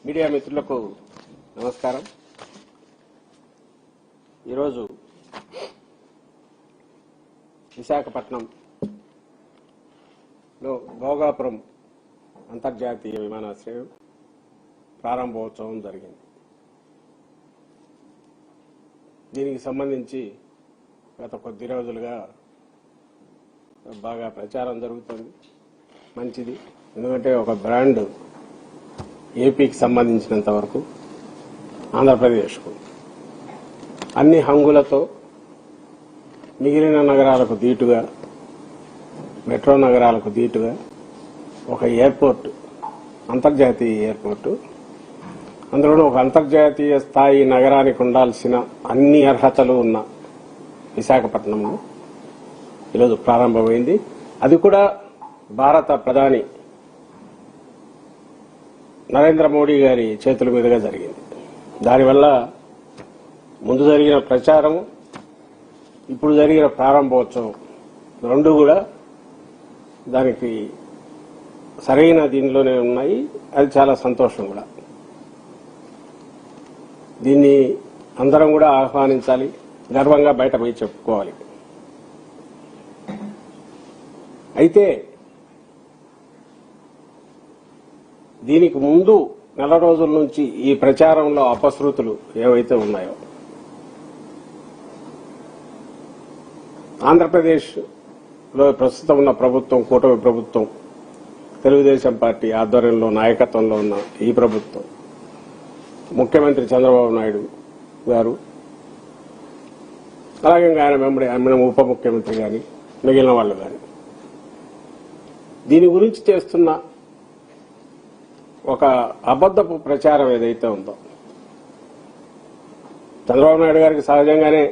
Media మిత్రులకు నమస్కారం. ఈరోజు విశాఖపట్నంలో భోగాపురం అంతర్జాతీయ విమానాశ్రయం ప్రారంభోత్సవం జరిగింది. దీనికి సంబంధించి గత కొద్ది రోజులుగా బాగా ప్రచారం జరుగుతుంది. మంచిది, ఎందుకంటే ఒక బ్రాండ్ ఏపీకి సంబంధించినంత వరకు ఆంధ్రప్రదేశ్కు అన్ని హంగులతో మిగిలిన నగరాలకు దీటుగా, మెట్రో నగరాలకు దీటుగా ఒక ఎయిర్పోర్ట్, అంతర్జాతీయ ఎయిర్పోర్టు, అందులోనూ ఒక అంతర్జాతీయ స్థాయి నగరానికి ఉండాల్సిన అన్ని అర్హతలు ఉన్న విశాఖపట్నంలో ఈరోజు ప్రారంభమైంది. అది కూడా భారత ప్రధాని నరేంద్ర మోడీ గారి చేతుల మీదుగా జరిగింది. దానివల్ల ముందు జరిగిన ప్రచారం, ఇప్పుడు జరిగిన ప్రారంభోత్సవం రెండు కూడా దానికి సరైన దీనిలోనే ఉన్నాయి. అది చాలా సంతోషం కూడా. దీన్ని అందరం కూడా ఆహ్వానించాలి, గర్వంగా బయట పోయి చెప్పుకోవాలి. అయితే దీనికి ముందు నెల రోజుల నుంచి ఈ ప్రచారంలో అపశృతులు ఏవైతే ఉన్నాయో, ఆంధ్రప్రదేశ్లో ప్రస్తుతం ఉన్న ప్రభుత్వం, కూటమి ప్రభుత్వం, తెలుగుదేశం పార్టీ ఆధ్వర్యంలో నాయకత్వంలో ఉన్న ఈ ప్రభుత్వం, ముఖ్యమంత్రి చంద్రబాబు నాయుడు గారు, అలాగే ఆయన ఉప ముఖ్యమంత్రి గాని మిగిలిన వాళ్ళు గాని దీని గురించి చేస్తున్న ఒక అబద్దపు ప్రచారం ఏదైతే ఉందో, చంద్రబాబు నాయుడు గారికి సహజంగానే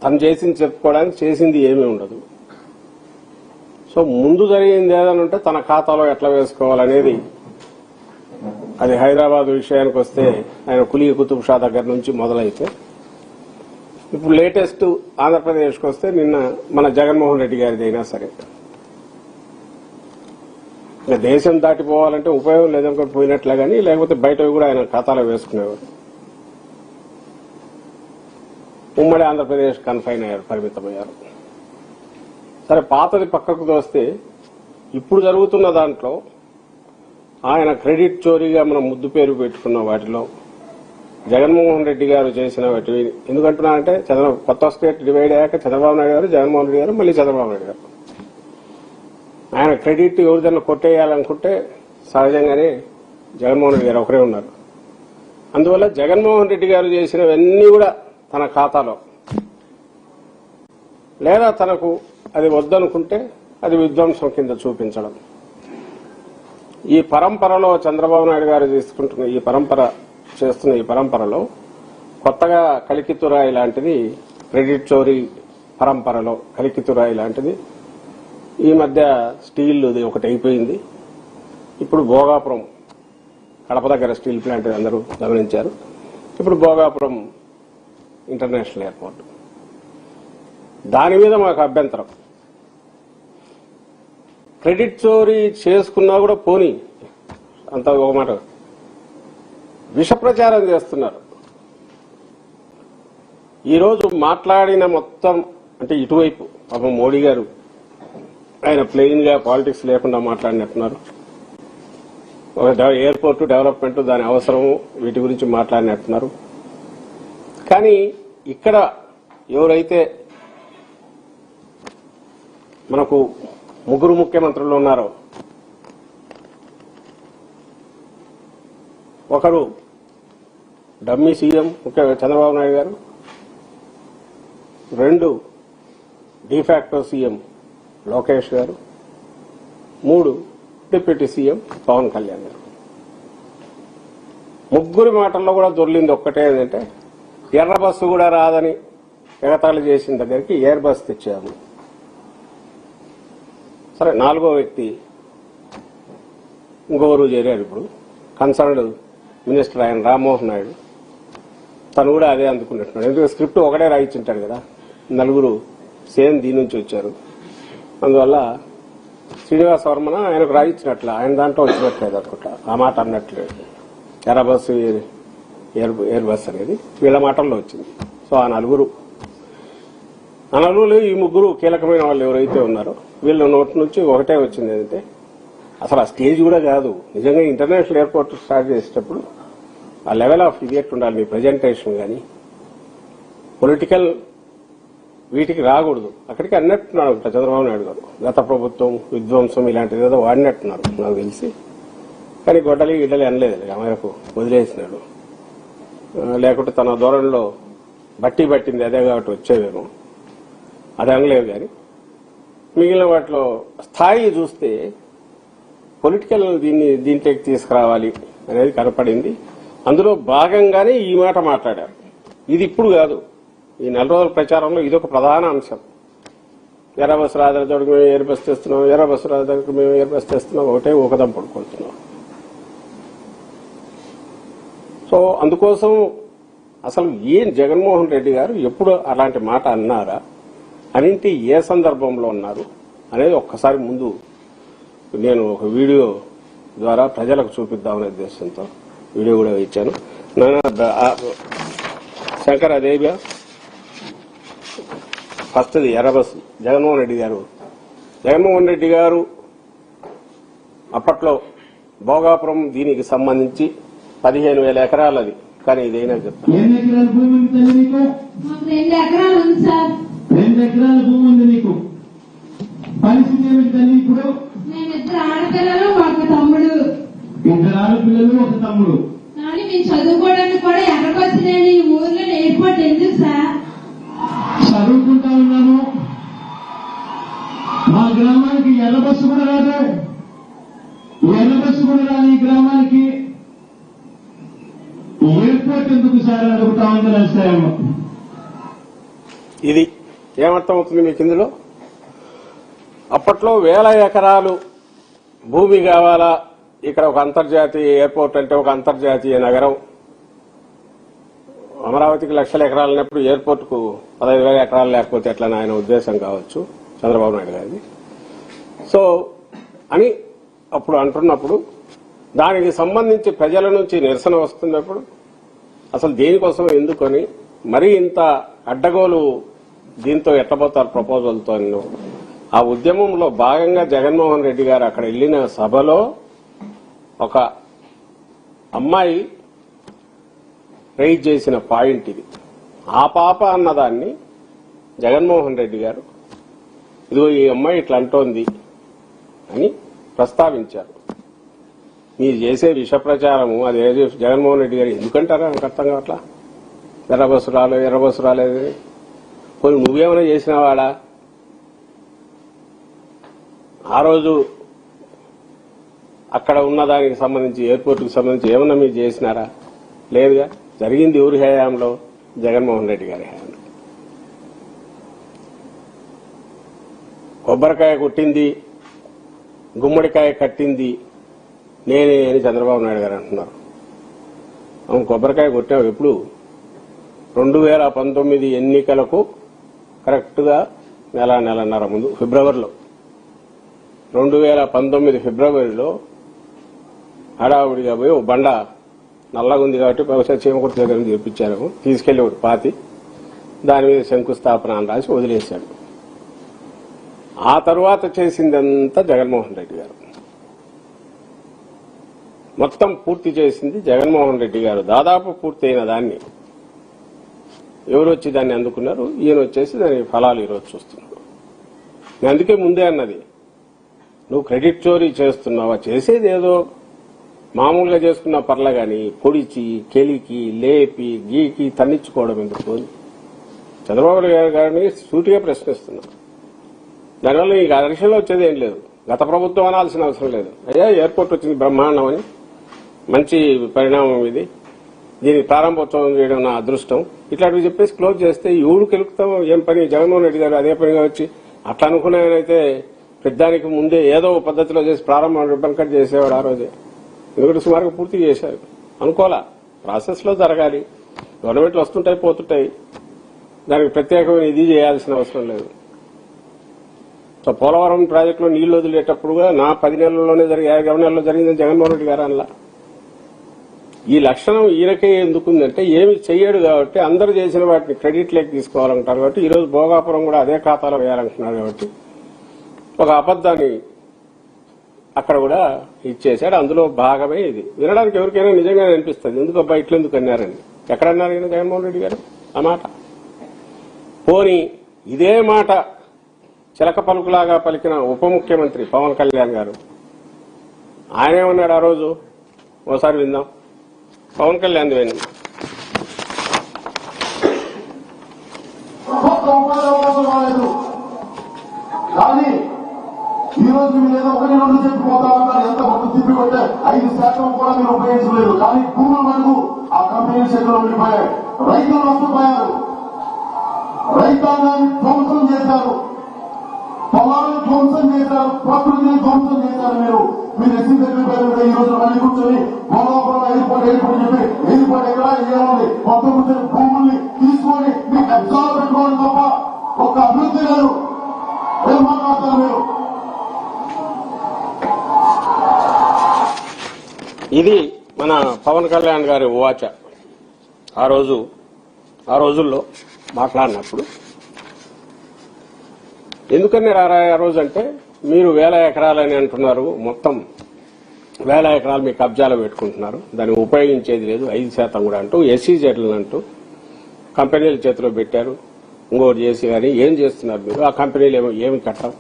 తను చేసింది చెప్పుకోవడానికి చేసింది ఏమీ ఉండదు. సో ముందు జరిగింది ఏదైనా ఉంటే తన ఖాతాలో ఎట్లా వేసుకోవాలనేది, అది హైదరాబాద్ విషయానికి వస్తే ఆయన కులీ కుతుబ్ షా దగ్గర నుంచి మొదలైతే ఇప్పుడు లేటెస్ట్ ఆంధ్రప్రదేశ్కి వస్తే నిన్న మన జగన్మోహన్ రెడ్డి గారిది అయినా సరే, దేశం దాటిపోవాలంటే ఉపయోగం లేదనుకుని పోయినట్లే కానీ, లేకపోతే బయట కూడా ఆయన ఖాతాలో వేసుకునేవారు. ఉమ్మడి ఆంధ్రప్రదేశ్ కన్ఫైన్ అయ్యారు, పరిమితమయ్యారు. సరే, పాతది పక్కకు దోస్తే ఇప్పుడు జరుగుతున్న దాంట్లో ఆయన క్రెడిట్ చోరీగా మనం ముద్దు పేరు పెట్టుకున్న వాటిలో జగన్మోహన్ రెడ్డి గారు చేసిన వాటివి ఎందుకంటున్నారంటే, కొత్త స్టేట్ డివైడ్ అయ్యాక చంద్రబాబు నాయుడు గారు, జగన్మోహన్ రెడ్డి గారు, మళ్లీ చంద్రబాబు నాయుడు గారు ఆయన క్రెడిట్ ఎవరిదన్నా కొట్టేయాలనుకుంటే సహజంగానే జగన్మోహన్ రెడ్డి గారు ఒకరే ఉన్నారు. అందువల్ల జగన్మోహన్ రెడ్డి గారు చేసినవన్నీ కూడా తన ఖాతాలో, లేదా తనకు అది వద్దనుకుంటే అది విధ్వంసం కింద చూపించడం. ఈ పరంపరలో చంద్రబాబు నాయుడు గారు తీసుకుంటున్న చేస్తున్న ఈ పరంపరలో కొత్తగా కలికితురాయి లాంటిది, క్రెడిట్ చోరీ పరంపరలో కలికితురాయి లాంటిది ఈ మధ్య స్టీల్ ఒకటి అయిపోయింది. ఇప్పుడు భోగాపురం, కడప దగ్గర స్టీల్ ప్లాంట్ అందరూ గమనించారు. ఇప్పుడు భోగాపురం ఇంటర్నేషనల్ ఎయిర్పోర్ట్, దాని మీద మాకు అభ్యంతరం. క్రెడిట్ చోరీ చేసుకున్నా కూడా పోనీ, అంత ఒక మాట విష ప్రచారం చేస్తున్నారు. ఈరోజు మాట్లాడిన మొత్తం అంటే ఇటువైపు పాపం మోడీ గారు ఆయన ప్లెయిన్ గా పాలిటిక్స్ లేకుండా మాట్లాడినట్టున్నారు. ఒక ఎయిర్పోర్టు డెవలప్మెంట్, దాని అవసరము, వీటి గురించి మాట్లాడినట్టున్నారు. కానీ ఇక్కడ ఎవరైతే మనకు ముగ్గురు ముఖ్యమంత్రులు ఉన్నారో, ఒకరు డమ్మీ సీఎం చంద్రబాబు నాయుడు గారు, రెండు డిఫాక్టో సీఎం లోకేష్ గారు, మూడు డిప్యూటీ సీఎం పవన్ కళ్యాణ్ గారు. ముగ్గురి మాటల్లో కూడా దొర్లింది ఒక్కటే, ఏంటంటే ఎర్ర బస్సు కూడా రాదని ఎగతాళి చేసిన దగ్గరికి ఎయిర్ బస్ తెచ్చాము. సరే, నాలుగో వ్యక్తి ఇంకొకరు చేరారు. ఇప్పుడు కన్సర్న్డ్ మినిస్టర్ ఆయన రామ్మోహన్ నాయుడు, తను కూడా అదే అందుకున్నట్టున్నాడు. ఎందుకంటే స్క్రిప్ట్ ఒకటే రాయించుంటాడు కదా, నలుగురు సేమ్ దీని నుంచి వచ్చారు. అందువల్ల శ్రీనివాస వర్మన ఆయనకు రాయించినట్ల, ఆయన దాంట్లో వచ్చినట్లేదు అనుకుంటా, ఆ మాట అన్నట్లేదు. ఎర్ర బస్సు ఎయిర్ బస్ అనేది వీళ్ళ మాటల్లో వచ్చింది. సో ఆ నలుగురు ఈ ముగ్గురు కీలకమైన వాళ్ళు ఎవరైతే ఉన్నారో వీళ్ళ నోటి నుంచి ఒకటే వచ్చింది ఏంటంటే అసలు ఆ స్టేజ్ కూడా కాదు. నిజంగా ఇంటర్నేషనల్ ఎయిర్పోర్ట్ స్టార్ట్ చేసేటప్పుడు ఆ లెవెల్ ఆఫ్ ఇదియట్ ఉండాలి. మీ ప్రజెంటేషన్ కానీ పొలిటికల్ వీటికి రాకూడదు. అక్కడికి అన్నట్టున్నాడు చంద్రబాబు నాయుడు గారు. గత ప్రభుత్వం విధ్వంసం ఇలాంటిది ఏదో వాడినట్టున్నారు నాకు తెలిసి. కానీ గిడ్డలి అనలేదు, ఆ మేరకు వదిలేసినాడు. లేకుంటే తన ధోరణిలో పట్టింది అదే కాబట్టి వచ్చేవేమో, అది అనలేదు. కానీ మిగిలిన వాటిలో స్థాయి చూస్తే పొలిటికల్ దీంట్లోకి తీసుకురావాలి అనేది కనపడింది. అందులో భాగంగానే ఈ మాట మాట్లాడారు. ఇది ఇప్పుడు కాదు, ఈ 4 రోజుల ప్రచారంలో ఇదొక ప్రధాన అంశం. ఎర్ర బస్సు రాజధానికి మేము ఎయిర్ బస్ తెస్తున్నాం, ఎర్ర బస్సు రాజధానికి మేము ఎయిర్ బస్ తెస్తున్నాం, ఒకటే ఊకదం పడుకుంటున్నాం. సో అందుకోసం అసలు ఏం జగన్మోహన్ రెడ్డి గారు ఎప్పుడు అలాంటి మాట అన్నారా, అనింటి ఏ సందర్భంలో అన్నారు అనేది ఒక్కసారి ముందు నేను ఒక వీడియో ద్వారా ప్రజలకు చూపిద్దామనే ఉద్దేశంతో వీడియో కూడా ఇచ్చాను. శంకర్ అదేగా ఫస్ట్ది ఎర్ర బస్సు జగన్మోహన్ రెడ్డి గారు అప్పట్లో భోగాపురం దీనికి సంబంధించి 15,000 ఎకరాలది. కానీ ఇదైనా చెప్తాను, 2 ఎకరాలు ఉంది సార్. 2 ఎకరాల భూమి ఉంది నీకు. పరిస్థితి ఏమిటి తల్లి ఇప్పుడు? నేను 2 ఆడపిల్లలు ఒక తమ్ముడు. 2 ఆడపిల్లలు ఒక తమ్ముడు. కానీ మేము చదువుకోవడానికి కూడా ఎక్కడికి వచ్చినాయి ఈ ఊర్లో ఎయిర్పోర్ట్ ఎందుకు సార్? చదువుకుంటా ఉన్నాము. మా గ్రామానికి ఎర్ర బస్సు కూడా రాదు. ఈ గ్రామానికి ఎయిర్పోర్ట్ ఎందుకు సార్ అడుగుతా ఉంది రాష్ట్రాల్లో. ఇది ఏమర్థమవుతుంది మీకు ఇందులో? అప్పట్లో 1000 ఎకరాలు భూమి కావాలా, ఇక్కడ ఒక అంతర్జాతీయ ఎయిర్పోర్ట్ అంటే ఒక అంతర్జాతీయ నగరం. అమరావతికి 1,00,000 ఎకరాలు ఉన్నప్పుడు ఎయిర్పోర్ట్ కు 15,000 ఎకరాలు లేకపోతే ఎట్లా ఆయన ఉద్దేశం కావచ్చు చంద్రబాబు నాయుడు గారిది. సో అని అప్పుడు అంటున్నప్పుడు దానికి సంబంధించి ప్రజల నుంచి నిరసన వస్తున్నప్పుడు అసలు దేనికోసం ఎందుకని మరీ ఇంత అడ్డగోలు దీంతో ఎట్టబోతారు ప్రపోజల్తో. ఆ ఉద్యమంలో భాగంగా జగన్మోహన్ రెడ్డి గారు అక్కడ వెళ్లిన సభలో ఒక అమ్మాయి రైజ్ చేసిన పాయింట్ ఇది. ఆ పాప అన్నదాన్ని జగన్మోహన్ రెడ్డి గారు ఇదిగో ఈ అమ్మాయి ఇట్లా అంటోంది అని ప్రస్తావించారు. మీరు చేసే విష ప్రచారము అదే జగన్మోహన్ రెడ్డి గారు ఎందుకంటారా నాకు అర్థం కావట్లా. ఎర్ర బస్సు రాలేదు కొన్ని నువ్వేమైనా చేసినవాడా? ఆ రోజు అక్కడ ఉన్నదానికి సంబంధించి ఎయిర్పోర్టుకు సంబంధించి ఏమన్నా మీరు చేసినారా? లేదుగా. జరిగింది ఎవరి హయాంలో? జగన్మోహన్ రెడ్డి గారి హయాంలో. కొబ్బరికాయ కొట్టింది, గుమ్మడికాయ కట్టింది నేనే అని చంద్రబాబు నాయుడు గారు అంటున్నారు. అవును, కొబ్బరికాయ కొట్టావు ఎప్పుడు? 2019 ఎన్నికలకు కరెక్ట్ గా నెలన్నర ముందు ఫిబ్రవరిలో 2019 ఫిబ్రవరిలో హడావుడిగా పోయి ఓ బండ నల్లగా ఉంది కాబట్టి బహుశా చీమకుర్తి దగ్గర నుంచి తెప్పించారు, తీసుకెళ్లి ఒకటి పాతి దాని మీద శంకుస్థాపన అని రాసి వదిలేశాడు. ఆ తర్వాత చేసిందంతా జగన్మోహన్ రెడ్డి గారు. మొత్తం పూర్తి చేసింది జగన్మోహన్ రెడ్డి గారు. దాదాపు పూర్తయిన దాన్ని ఎవరు వచ్చి దాన్ని అందుకున్నారు? ఈయన వచ్చేసి దాని ఫలాలు ఈరోజు చూస్తున్నారు. నేను అందుకే ముందే అన్నది, నువ్వు క్రెడిట్ చోరీ చేస్తున్నావా? చేసేది ఏదో మామూలుగా చేసుకున్న పర్లే గాని పొడిచి కెలికి లేపి గీకి తన్నించుకోవడం ఎందుకు? చంద్రబాబు గారు గారిని సూటిగా ప్రశ్నిస్తున్నారు. దానివల్ల ఈ అరిషలో వచ్చేది ఏం లేదు. గత ప్రభుత్వం అనాల్సిన అవసరం లేదు. అయ్యా ఎయిర్పోర్ట్ వచ్చింది బ్రహ్మాండం అని, మంచి పరిణామం ఇది, దీనికి ప్రారంభోత్సవం చేయడం నా అదృష్టం, ఇట్లాంటివి చెప్పేసి క్లోజ్ చేస్తే ఎవడు కెలుకుతాం? ఏం పని? జగన్మోహన్ రెడ్డి గారు అదే పనిగా వచ్చి అట్లా అనుకున్నాయనైతే పెద్దానికి ముందే ఏదో పద్ధతిలో చేసి ప్రారంభం రిబ్బన్ కట్ చేసేవాడు ఆ రోజే. ఎందుకంటే సుమారుగా పూర్తి చేశారు. అనుకోవాలా, ప్రాసెస్ లో జరగాలి. గవర్నమెంట్లు వస్తుంటాయి పోతుంటాయి, దానికి ప్రత్యేకమైన ఇది చేయాల్సిన అవసరం లేదు. సో పోలవరం ప్రాజెక్టులో నీళ్లు వదిలేటప్పుడుగా నా 10 నెలల్లోనే 20 నెలల్లో జరిగిందని జగన్మోహన్ రెడ్డి గారు అనలా. ఈ లక్షణం ఈయనకే ఎందుకుందంటే ఏమి చెయ్యడు కాబట్టి అందరూ చేసిన వాటిని క్రెడిట్ లెక్క తీసుకోవాలంటారు కాబట్టి ఈరోజు భోగాపురం కూడా అదే ఖాతాలో వేయాలంటున్నారు కాబట్టి ఒక అబద్దాన్ని అక్కడ కూడా ఇచ్చేశాడు. అందులో భాగమే ఇది. వినడానికి ఎవరికైనా నిజంగానే అనిపిస్తుంది, ఎందుకు అబ్బా ఇట్లెందుకు అన్నారని. ఎక్కడన్నారు ఈయన జగన్మోహన్ రెడ్డి గారు ఆ మాట? పోనీ ఇదే మాట చిలక పలుకులాగా పలికిన ఉప ముఖ్యమంత్రి పవన్ కళ్యాణ్ గారు ఆయనేమన్నాడు ఆ రోజు? ఓసారి విందాం. పవన్ కళ్యాణ్ వినండి. కానీ ఈ రోజు మీరు ఏదో 1-2 చెప్పిపోతా ఉన్నారు. ఎంత మొత్తం తిప్పికొట్టే 5% కూడా మీరు ఉపయోగించలేదు. కానీ భూముల వరకు ఆ కంపెనీ చేతిలో ఉండిపోయాయి. రైతులు నష్టపోయారు. రైతాంగాన్ని ధ్వంసం చేశారు. పొలాలను ధ్వంసం చేశారు. ప్రకృతిని ధ్వంసం చేశారు. మీరు ఎస్సీ దగ్గర పేరు ఈ రోజు మళ్ళీ కూర్చొని పోలాపురం ఎయిర్పోర్ట్ చెప్పి ఎయిర్పోర్ట్ ఎక్కడ ఏముంది మొత్తం కూర్చొని భూముల్ని తీసుకొని మీ కబ్జాలు పెట్టుకోవడం తప్ప ఒక అభివృద్ధి లేదు. ఏం మాట్లాడతారు మీరు? ఇది మన పవన్ కళ్యాణ్ గారి వాచ ఆ రోజుల్లో మాట్లాడినప్పుడు. ఎందుకని ఆ రోజు అంటే మీరు 1000 ఎకరాలని అంటున్నారు, మొత్తం 1000 ఎకరాలు మీ కబ్జాలో పెట్టుకుంటున్నారు, దాన్ని ఉపయోగించేది లేదు 5% కూడా అంటూ ఎస్సీజెడ్లను అంటూ కంపెనీల చేతిలో పెట్టారు. ఇంకోటి చేసి కానీ ఏం చేస్తున్నారు మీరు? ఆ కంపెనీలు ఏమి కట్టవు,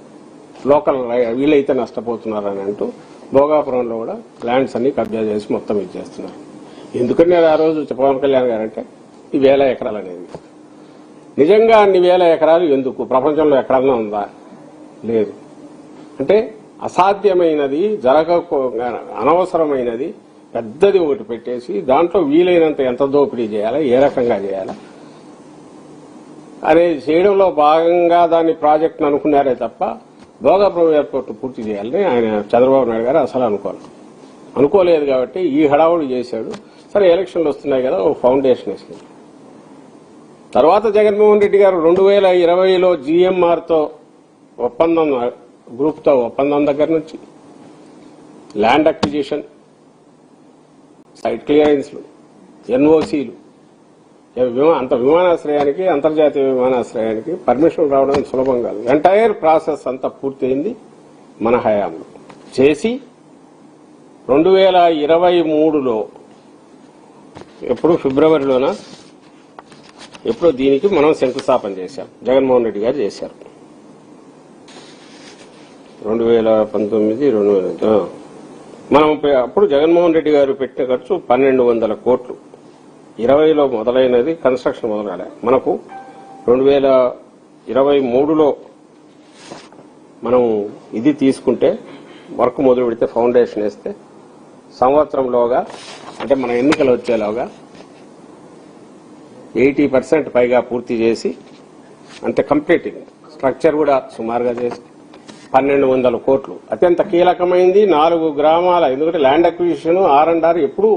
లోకల్ వీళ్ళైతే నష్టపోతున్నారని అంటూ భోగాపురంలో కూడా ల్యాండ్స్ అన్ని కబ్జా చేసి మొత్తం ఇచ్చేస్తున్నారు. ఎందుకని ఆ రోజు పవన్ కళ్యాణ్ గారు అంటే ఈ 1000 ఎకరాలు అనేది నిజంగా అన్ని 1000 ఎకరాలు ఎందుకు? ప్రపంచంలో ఎక్కడన్నా ఉందా? లేదు. అంటే అసాధ్యమైనది, అనవసరమైనది పెద్దది ఒకటి పెట్టేసి దాంట్లో వీలైనంత ఎంత దోపిడీ చేయాలా, ఏ రకంగా చేయాలా అనేది చేయడంలో భాగంగా దాన్ని ప్రాజెక్టును అనుకున్నారే తప్ప భోగాపురం ఎయిర్పోర్ట్ పూర్తి చేయాలని ఆయన చంద్రబాబు నాయుడు గారు అసలు అనుకోలేదు. కాబట్టి ఈ హడావుడి చేశాడు. సరే ఎలక్షన్లు వస్తున్నాయి కదా, ఓ ఫౌండేషన్ వేసింది. తర్వాత జగన్మోహన్ రెడ్డి గారు 2020లో జీఎంఆర్తో ఒప్పందం, గ్రూప్తో ఒప్పందం దగ్గర నుంచి ల్యాండ్ అక్విజిషన్, సైట్ క్లియరెన్స్లు, ఎన్ఓసీలు, అంత విమానాశ్రయానికి, అంతర్జాతీయ విమానాశ్రయానికి పర్మిషన్ రావడం సులభం కాదు. ఎంటైర్ ప్రాసెస్ అంతా పూర్తయింది మన హయాంలో. చేసి 2023లో ఎప్పుడు ఫిబ్రవరిలోనా ఎప్పుడో దీనికి మనం శంకుస్థాపన చేశాం. జగన్మోహన్ రెడ్డి గారు చేశారు. 2019 మనం అప్పుడు జగన్మోహన్ రెడ్డి గారు పెట్టిన ఖర్చు 1200 కోట్లు. 20లో మొదలైనది, కన్స్ట్రక్షన్ మొదలైన మనకు 2023లో మనం ఇది తీసుకుంటే వర్క్ మొదలు పెడితే ఫౌండేషన్ వేస్తే సంవత్సరంలోగా, అంటే మన ఎన్నికలు వచ్చేలోగా 80% పైగా పూర్తి చేసి, అంటే కంప్లీటింగ్ స్ట్రక్చర్ కూడా సుమారుగా చేసి 1200 కోట్లు. అత్యంత కీలకమైంది 4 గ్రామాల, ఎందుకంటే ల్యాండ్ అక్విజిషన్ R&R ఎప్పుడు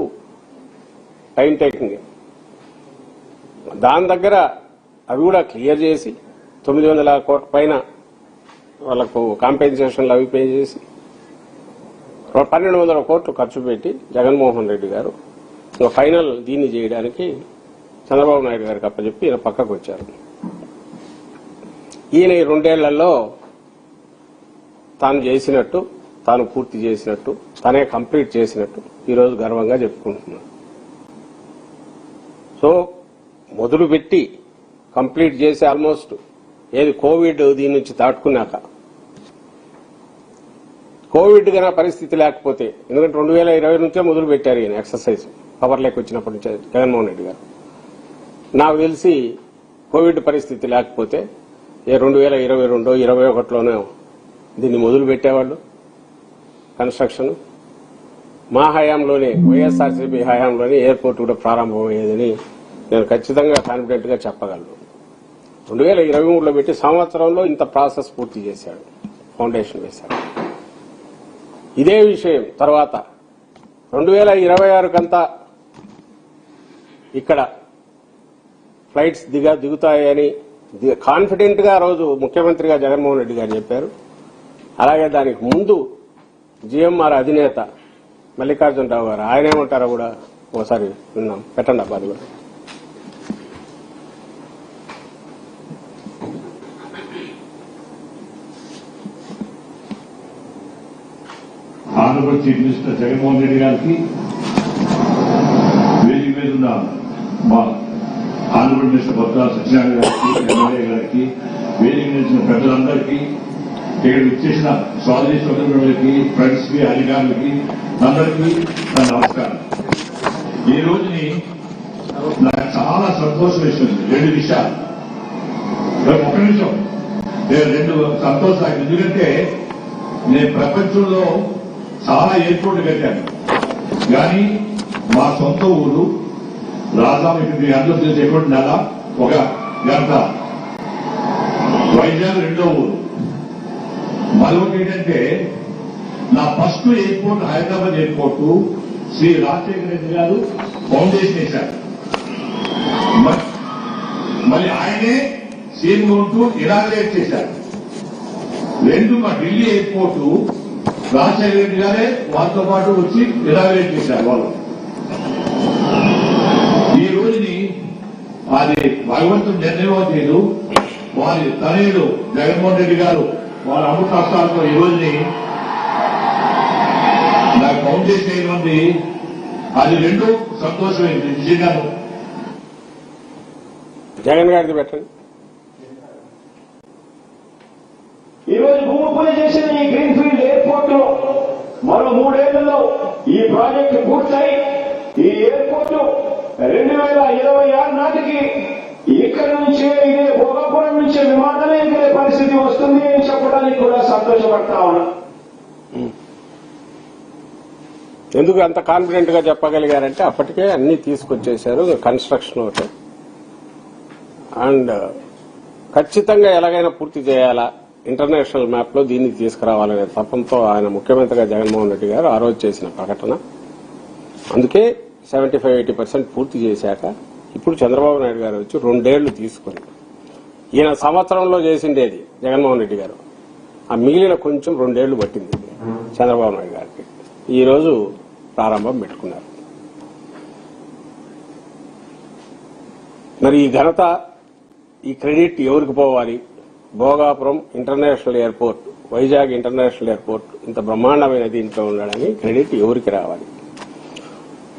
టైం టేకింగ్. దాని దగ్గర అవి కూడా క్లియర్ చేసి 900 కోట్ల పైన వాళ్లకు కాంపెన్సేషన్లు అవి పే చేసి 1200 కోట్లు ఖర్చు పెట్టి జగన్మోహన్ రెడ్డి గారు ఫైనల్ దీన్ని చేయడానికి చంద్రబాబు నాయుడు గారికి అప్పచెప్పి ఈయన పక్కకు వచ్చారు. ఈయన ఈ 2 ఏళ్లలో తాను చేసినట్టు, తాను పూర్తి చేసినట్టు, తనే కంప్లీట్ చేసినట్టు ఈరోజు గర్వంగా చెప్పుకుంటున్నాడు. సో మొదలుపెట్టి కంప్లీట్ చేసి ఆల్మోస్ట్ ఏది కోవిడ్ దీని నుంచి దాటుకున్నాక, కోవిడ్ గన పరిస్థితి లేకపోతే, ఎందుకంటే 2020 నుంచే మొదలు పెట్టారు ఈయన ఎక్సర్సైజ్, పవర్ లేక వచ్చినప్పటి నుంచే జగన్మోహన్ రెడ్డి గారు. నాకు తెలిసి కోవిడ్ పరిస్థితి లేకపోతే 2022, 2021లోనే దీన్ని మొదలు పెట్టేవాళ్ళు కన్స్ట్రక్షన్. మా హయాంలోనే, వైఎస్ఆర్సీపీ హయాంలోనే ఎయిర్పోర్ట్ కూడా ప్రారంభమయ్యేదని నేను ఖచ్చితంగా కాన్ఫిడెంట్ గా చెప్పగలను. 2023లో పెట్టి సంవత్సరంలో ఇంత ప్రాసెస్ పూర్తి చేశాడు, ఫౌండేషన్ వేశాడు. ఇదే విషయం తర్వాత 2026కంతా ఇక్కడ ఫ్లైట్స్ దిగుతాయని కాన్ఫిడెంట్ గా ఆ రోజు ముఖ్యమంత్రిగా జగన్మోహన్ రెడ్డి గారు చెప్పారు. అలాగే దానికి ముందు జీఎంఆర్ అధినేత మల్లికార్జునరావు గారు ఆయన ఏమంటారో కూడా ఒకసారి విన్నాం. పెట్టండి అబ్బా అది కూడా. ఆంధ్రప్రదేశ్ చీఫ్ మినిస్టర్ జగన్మోహన్ రెడ్డి గారికి, వేదిక మీద ఉన్న మా ఆంధ్రప్రదేశ్ మినిస్టర్ బొత్స సత్యనారాయణ గారికి, ఎమ్మెల్యే గారికి, వేదిక నిలిచిన పెద్దలందరికీ, ఇక్కడ ఇచ్చేసిన స్వాధీన సోదరులకి, ఫ్రెండ్స్ కి, అధికారులకి అందరికీ నా నమస్కారం. ఈ రోజుని నాకు చాలా సంతోషం వేస్తుంది. 2 విషయాలు. ఒక నిమిషం, నేను 2 సంతోషాలు. ఎందుకంటే నేను ప్రపంచంలో చాలా ఎయిర్పోర్ట్ కట్టాను, కానీ మా సొంత ఊరు రాజాం, ఇక్కడ మీ అందరూ తెలిసేటువంటి నెల 1 గంట. వైజాగ్ 2వ ఊరు. మరొకటి ఏంటంటే నా first airport Hyderabad airport Shri Rajasekhara Reddy గారు ఫౌండేషన్ వేశారు. మళ్ళీ ఆయనే సీఎం ఉంటూ ఇనాగ్రేట్ చేశారు. 2 మా ఢిల్లీ ఎయిర్పోర్ట్ రాజశేఖర రెడ్డి గారే వారితో పాటు వచ్చి ఇనాగ్రేట్ చేశారు. వాళ్ళు ఈ రోజుని అది భగవంతుడు నిర్ణయం చేయదు. వారి తనయుడు జగన్మోహన్ రెడ్డి గారు వాళ్ళ అమృత హస్తాలతో ఈ రోజుని నాకు ఫౌండేషన్ చేయడం ఉంది. అది 2 సంతోషమైంది నిజంగాను. జగన్ గారిది పెట్టండి. ఈ రోజు భూమి పూజ చేసిన ఈ గ్రీన్ ఫీల్డ్ ఎయిర్పోర్ట్ లో మరో 3 ఏళ్లలో ఈ ప్రాజెక్టు పూర్తయి ఈ ఎయిర్పోర్ట్ 2026 నాటికి ఇక్కడి నుంచే ఇదే భోగాపురం నుంచే విమానమే ఎగిరే పరిస్థితి వస్తుంది అని చెప్పడానికి కూడా సంతోషపడతా ఉన్నా. ఎందుకు అంత కాన్ఫిడెంట్ గా చెప్పగలిగారంటే అప్పటికే అన్ని తీసుకొచ్చేశారు, కన్స్ట్రక్షన్ ఒకటి. అండ్ ఖచ్చితంగా ఎలాగైనా పూర్తి చేయాలా, ఇంటర్నేషనల్ మ్యాప్ లో దీన్ని తీసుకురావాలనే తపంతో ఆయన ముఖ్యమంత్రిగా జగన్మోహన్ రెడ్డి గారు ఆ రోజు చేసిన ప్రకటన. అందుకే 75-80% పూర్తి చేశాక ఇప్పుడు చంద్రబాబు నాయుడు గారు వచ్చి 2 ఏళ్లు తీసుకుని, ఈయన సంవత్సరంలో చేసిండేది జగన్మోహన్ రెడ్డి గారు, ఆ మిగిలిన కొంచెం 2 ఏళ్లు పట్టింది చంద్రబాబు నాయుడు గారికి. ఈ రోజు ప్రారంభం పెట్టుకున్నారు. మరి ఈ ఘనత, ఈ క్రెడిట్ ఎవరికి పోవాలి? Bhogapuram international airport, Vizag international airport ఇంత బ్రహ్మాండమైన దీంట్లో ఉండడానికి క్రెడిట్ ఎవరికి రావాలి?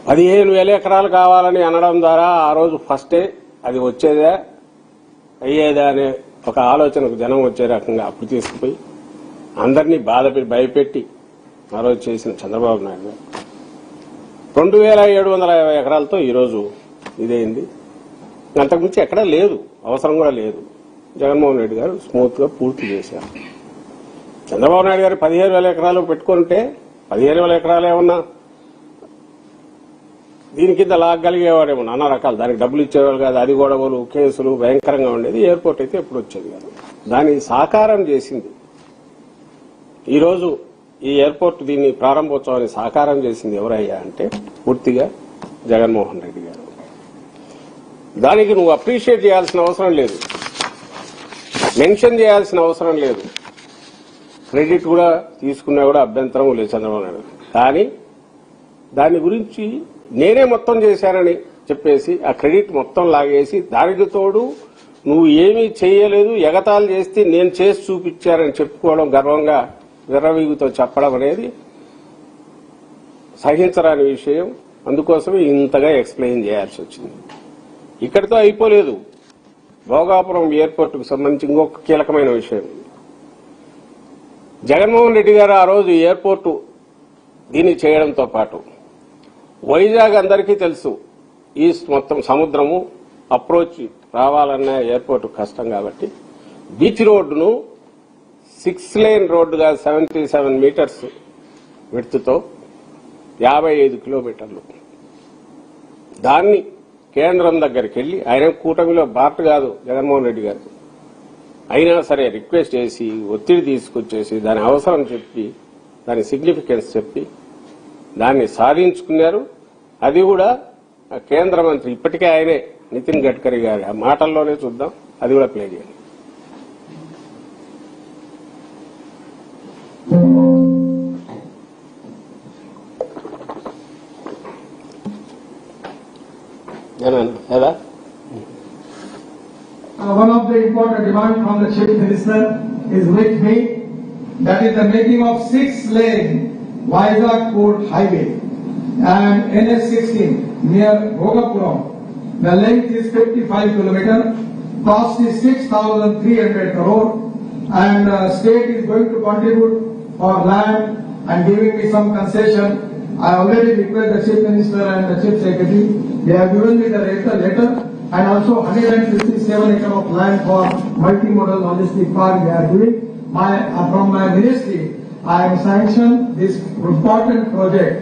15,000 ఎకరాలు కావాలని అనడం ద్వారా ఆ రోజు ఫస్టే అది వచ్చేదా అయ్యేదా అనే ఒక ఆలోచనకు జనం వచ్చే రకంగా అప్పు తీసుకుపోయి అందరినీ భయపెట్టి ఆ రోజు చేసిన చంద్రబాబు నాయుడు గారు 2,750 ఎకరాలతో ఈరోజు ఇదైంది. అంతకుమించి ఎక్కడా లేదు, అవసరం కూడా లేదు. జగన్మోహన్ రెడ్డి గారు స్మూత్ గా పూర్తి చేశారు. చంద్రబాబు నాయుడు గారు 15,000 ఎకరాలు పెట్టుకుంటే 15,000 ఎకరాలు ఏమన్నా దీని కింద లాగలిగేవాడేమో నానా రకాలు, దానికి డబ్బులు ఇచ్చేవాళ్ళు కాదు, అది గొడవలు కేసులు భయంకరంగా ఉండేది. ఎయిర్పోర్ట్ అయితే ఎప్పుడు వచ్చేది కాదు. దాన్ని సాకారం చేసింది ఈరోజు ఈ ఎయిర్పోర్ట్. దీన్ని ప్రారంభోత్సవాన్ని సాకారం చేసింది ఎవరయ్యా అంటే పూర్తిగా జగన్మోహన్ రెడ్డి గారు. దానికి నువ్వు అప్రిషియేట్ చేయాల్సిన అవసరం లేదు, మెన్షన్ చేయాల్సిన అవసరం లేదు, క్రెడిట్ కూడా తీసుకున్నా కూడా అభ్యంతరం లేదు చంద్రబాబు నాయుడు. కానీ దాని గురించి నేనే మొత్తం చేశానని చెప్పేసి ఆ క్రెడిట్ మొత్తం లాగేసి దానికి తోడు నువ్వు ఏమీ చేయలేదు, ఎగతాళి చేస్తే నేను చేసి చూపించారని చెప్పుకోవడం, గర్వంగా విర్రవీగుతో చెప్పడం అనేది సహించరాని విషయం. అందుకోసమే ఇంతగా ఎక్స్ప్లెయిన్ చేయాల్సి వచ్చింది. ఇక్కడితో అయిపోలేదు. భోగాపురం ఎయిర్పోర్ట్ కు సంబంధించి ఇంకొక కీలకమైన విషయం. జగన్మోహన్ రెడ్డి గారు ఆ రోజు ఎయిర్పోర్టు దీన్ని చేయడంతో పాటు వైజాగ్ అందరికీ తెలుసు, ఈస్ట్ మొత్తం సముద్రము అప్రోచ్ రావాలన్న ఎయిర్పోర్ట్ కష్టం కాబట్టి బీచ్ రోడ్డును 6 లేన్ రోడ్డుగా 77 మీటర్స్ విడ్త్తో 55 కిలోమీటర్లు దాన్ని కేంద్రం దగ్గరికి వెళ్లి, ఆయన కూటమిలో పార్ట్ కాదు జగన్మోహన్ రెడ్డి గారు, అయినా సరే రిక్వెస్ట్ చేసి ఒత్తిడి తీసుకొచ్చేసి దాని అవసరం చెప్పి దాని సిగ్నిఫికెన్స్ చెప్పి దాన్ని సాధించుకున్నారు. అది కూడా కేంద్ర మంత్రి ఇప్పటికే ఆయనే నితిన్ గడ్కరీ గారి ఆ మాటల్లోనే చూద్దాం, అది కూడా ప్లే చేయండి. లేదా One of the important demands from the Chief Minister is with me, that is the making of 6-lane Vizag-Port highway and NS16 near Bhogapuram. The length is 55 km, cost is 6,300 crore, and state is going to contribute for land and giving me some concession. I already request the Chief Minister and the Chief Secretary. They have given me the letter and also 157 acres of land for multimodal logistic park they are doing. From my ministry, I have sanctioned this important project,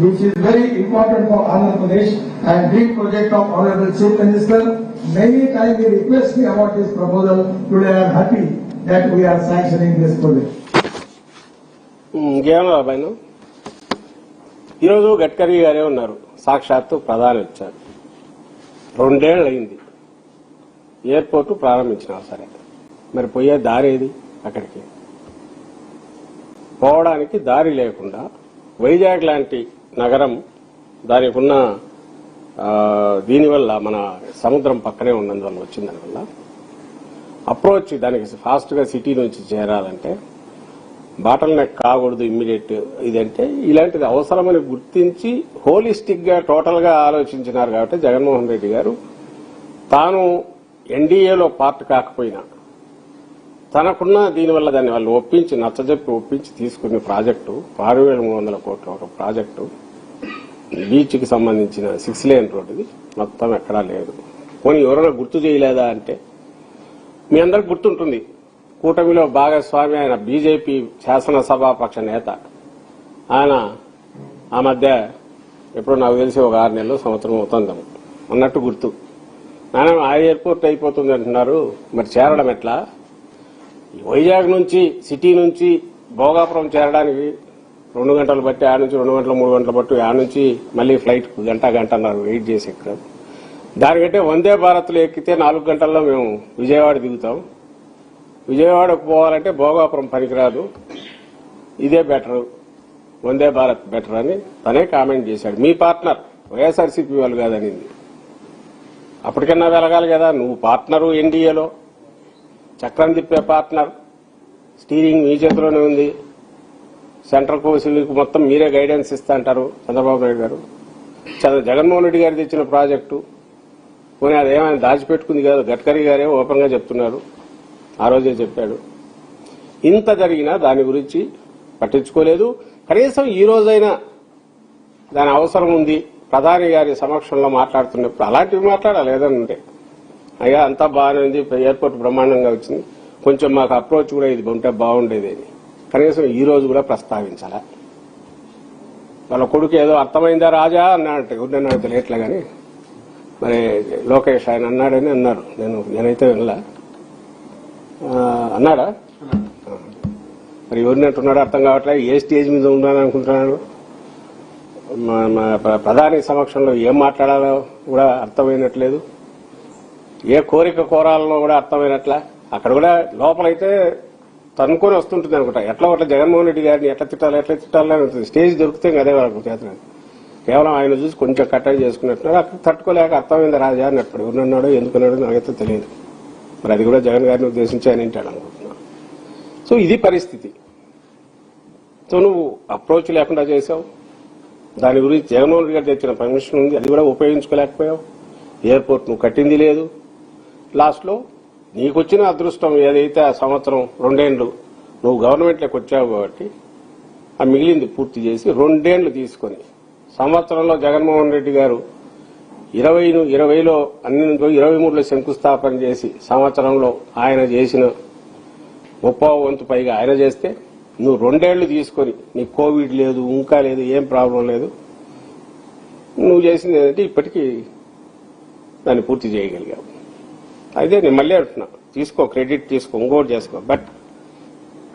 which is very important for Andhra Pradesh and big project of Honorable Chief Minister. Many times he requests me about this proposal. Today I am happy that we are sanctioning this project. ఇంకేమన్నా పైన ఈరోజు గడ్కరీ గారే ఉన్నారు, సాక్షాత్తు ప్రధాని వచ్చారు. 2 ఏళ్ళు అయింది ఎయిర్పోర్టు ప్రారంభించినా సరే, మరి పోయే దారి ఏది? అక్కడికి పోవడానికి దారి లేకుండా వైజాగ్ లాంటి నగరం దానికి ఉన్న దీనివల్ల మన సముద్రం పక్కనే ఉన్నందువల్ల వచ్చిన దానివల్ల అప్రోచ్ దానికి ఫాస్ట్ గా సిటీ నుంచి చేరాలంటే బాటల్ నెక్ కాకూడదు ఇమ్మీడియట్. ఇదంటే ఇలాంటిది అవసరమని గుర్తించి హోలిస్టిక్ గా టోటల్ గా ఆలోచించినారు కాబట్టి జగన్మోహన్ రెడ్డి గారు తాను ఎన్డీఏలో పార్ట్ కాకపోయినా తనకున్న దీనివల్ల దాన్ని వాళ్ళు ఒప్పించి నచ్చజెప్పి ఒప్పించి తీసుకునే ప్రాజెక్టు 6,300 కోట్ల ఒక ప్రాజెక్టు బీచ్కి సంబంధించిన 6-లేన్ రోడ్డుది మొత్తం ఎక్కడా లేదు. పోనీ ఎవరైనా గుర్తు చేయలేదా అంటే మీ అందరికి గుర్తుంటుంది. కూటమిలో భాగస్వామి ఆయన బీజేపీ శాసనసభాపక్ష నేత ఆయన ఆ మధ్య ఎప్పుడో నాకు తెలిసి ఒక 6 నెలలు సంవత్సరం అవుతుంది అన్నట్టు గుర్తు. ఆయన ఆ ఎయిర్పోర్ట్ అయిపోతుంది అంటున్నారు, మరి చేరడం ఎట్లా? వైజాగ్ నుంచి సిటీ నుంచి భోగాపురం చేరడానికి 2 గంటలు బట్టి ఆ నుంచి 2 గంటలు 3 గంటలు బట్టి ఆ నుంచి మళ్లీ ఫ్లైట్ గంటన్నర వెయిట్ చేసి ఎక్కాం. దానికంటే వందే భారత్లో ఎక్కితే 4 గంటల్లో మేము విజయవాడ దిగుతాం. విజయవాడకు పోవాలంటే భోగాపురం పనికిరాదు, ఇదే బెటర్, వందే భారత్ బెటర్ అని తనే కామెంట్ చేశాడు. మీ పార్ట్నర్ వైఎస్ఆర్సీపీ వాళ్ళు కాదనింది. అప్పటికన్నా వెలగాలి కదా, నువ్వు పార్ట్నరు ఎన్డీఏలో, చక్రం తిప్పే పార్ట్నర్, స్టీరింగ్ మీ చేతిలోనే ఉంది, సెంట్రల్ సివిల్కు మొత్తం మీరే గైడెన్స్ ఇస్తా అంటారు చంద్రబాబు నాయుడు గారు. జగన్మోహన్ రెడ్డి గారు తెచ్చిన ప్రాజెక్టు పోనీ అదేమైనా దాచిపెట్టుకుంది కాదు, గడ్కరీ గారే ఓపెన్ గా చెప్తున్నారు, ఆ రోజే చెప్పాడు. ఇంత జరిగినా దాని గురించి పట్టించుకోలేదు. కనీసం ఈ రోజైనా దాని అవసరం ఉంది ప్రధాని గారి సమక్షంలో మాట్లాడుతున్నప్పుడు అలాంటివి మాట్లాడాలి. ఏదంటే అయ్యా అంతా బాగానే ఉంది, ఎయిర్పోర్ట్ బ్రహ్మాండంగా వచ్చింది, కొంచెం మాకు అప్రోచ్ కూడా ఇది ఉంటే బాగుండేది అని కనీసం ఈ రోజు కూడా ప్రస్తావించాలా? వాళ్ళ కొడుకు ఏదో అర్థమైందా రాజా అన్నాడంటే ఎవరినన్నా తెలియట్లే కానీ మరి లోకేష్ ఆయన అన్నాడని అన్నారు, నేనైతే వినలా. అన్నాడా? మరి ఎవరినట్టున్నాడో అర్థం కావట్లే. ఏ స్టేజ్ మీద ఉన్నాను అనుకుంటున్నాడు, ప్రధాని సమక్షంలో ఏం మాట్లాడాలో కూడా అర్థమైనట్లేదు, ఏ కోరిక కోరాలనో కూడా అర్థమైనట్లే. అక్కడ కూడా లోపలైతే తనుకొని వస్తుంటుంది అనుకుంటా. ఎట్లా ఒకట్లా జగన్మోహన్ రెడ్డి గారిని ఎట్లా తిట్టాలని ఉంటుంది. స్టేజ్ దొరికితే అదే వాళ్ళకు చేతన. కేవలం ఆయన చూసి కొంచెం కట్టడి చేసుకున్నట్టున్నారు. అక్కడ తట్టుకోలేక అర్థమైంది రాజా అన్నప్పుడు ఎవరినన్నాడో ఎందుకున్నాడో నాకైతే తెలియదు. మరి అది కూడా జగన్ గారిని ఉద్దేశించి ఆయన ఇంటాడు అనుకుంటున్నా. సో ఇది పరిస్థితి. సో నువ్వు అప్రోచ్ లేకుండా చేసావు. దాని గురించి జగన్మోహన్ రెడ్డి గారు తెచ్చిన పర్మిషన్ ఉంది, అది కూడా ఉపయోగించుకోలేకపోయావు. ఎయిర్పోర్ట్ నువ్వు కట్టింది లేదు. లాస్ట్లో నీకొచ్చిన అదృష్టం ఏదైతే ఆ సంవత్సరం 2 ఏళ్లు నువ్వు గవర్నమెంట్లోకి వచ్చావు కాబట్టి ఆ మిగిలింది పూర్తి చేసి 2 ఏళ్లు తీసుకొని సంవత్సరంలో జగన్మోహన్ రెడ్డి గారు 20లో అన్ని 23లో శంకుస్థాపన చేసి సంవత్సరంలో ఆయన చేసిన 30వ వంతు పైగా ఆయన చేస్తే నువ్వు 2 ఏళ్లు తీసుకొని నీకు కోవిడ్ లేదు, ఇంకా లేదు, ఏం ప్రాబ్లం లేదు, నువ్వు చేసింది ఏంటంటే ఇప్పటికీ దాన్ని పూర్తి చేయగలిగావు. అయితే నేను మళ్ళీ అంటున్నా, తీసుకో, క్రెడిట్ తీసుకో, ఇంకోటి చేసుకో, బట్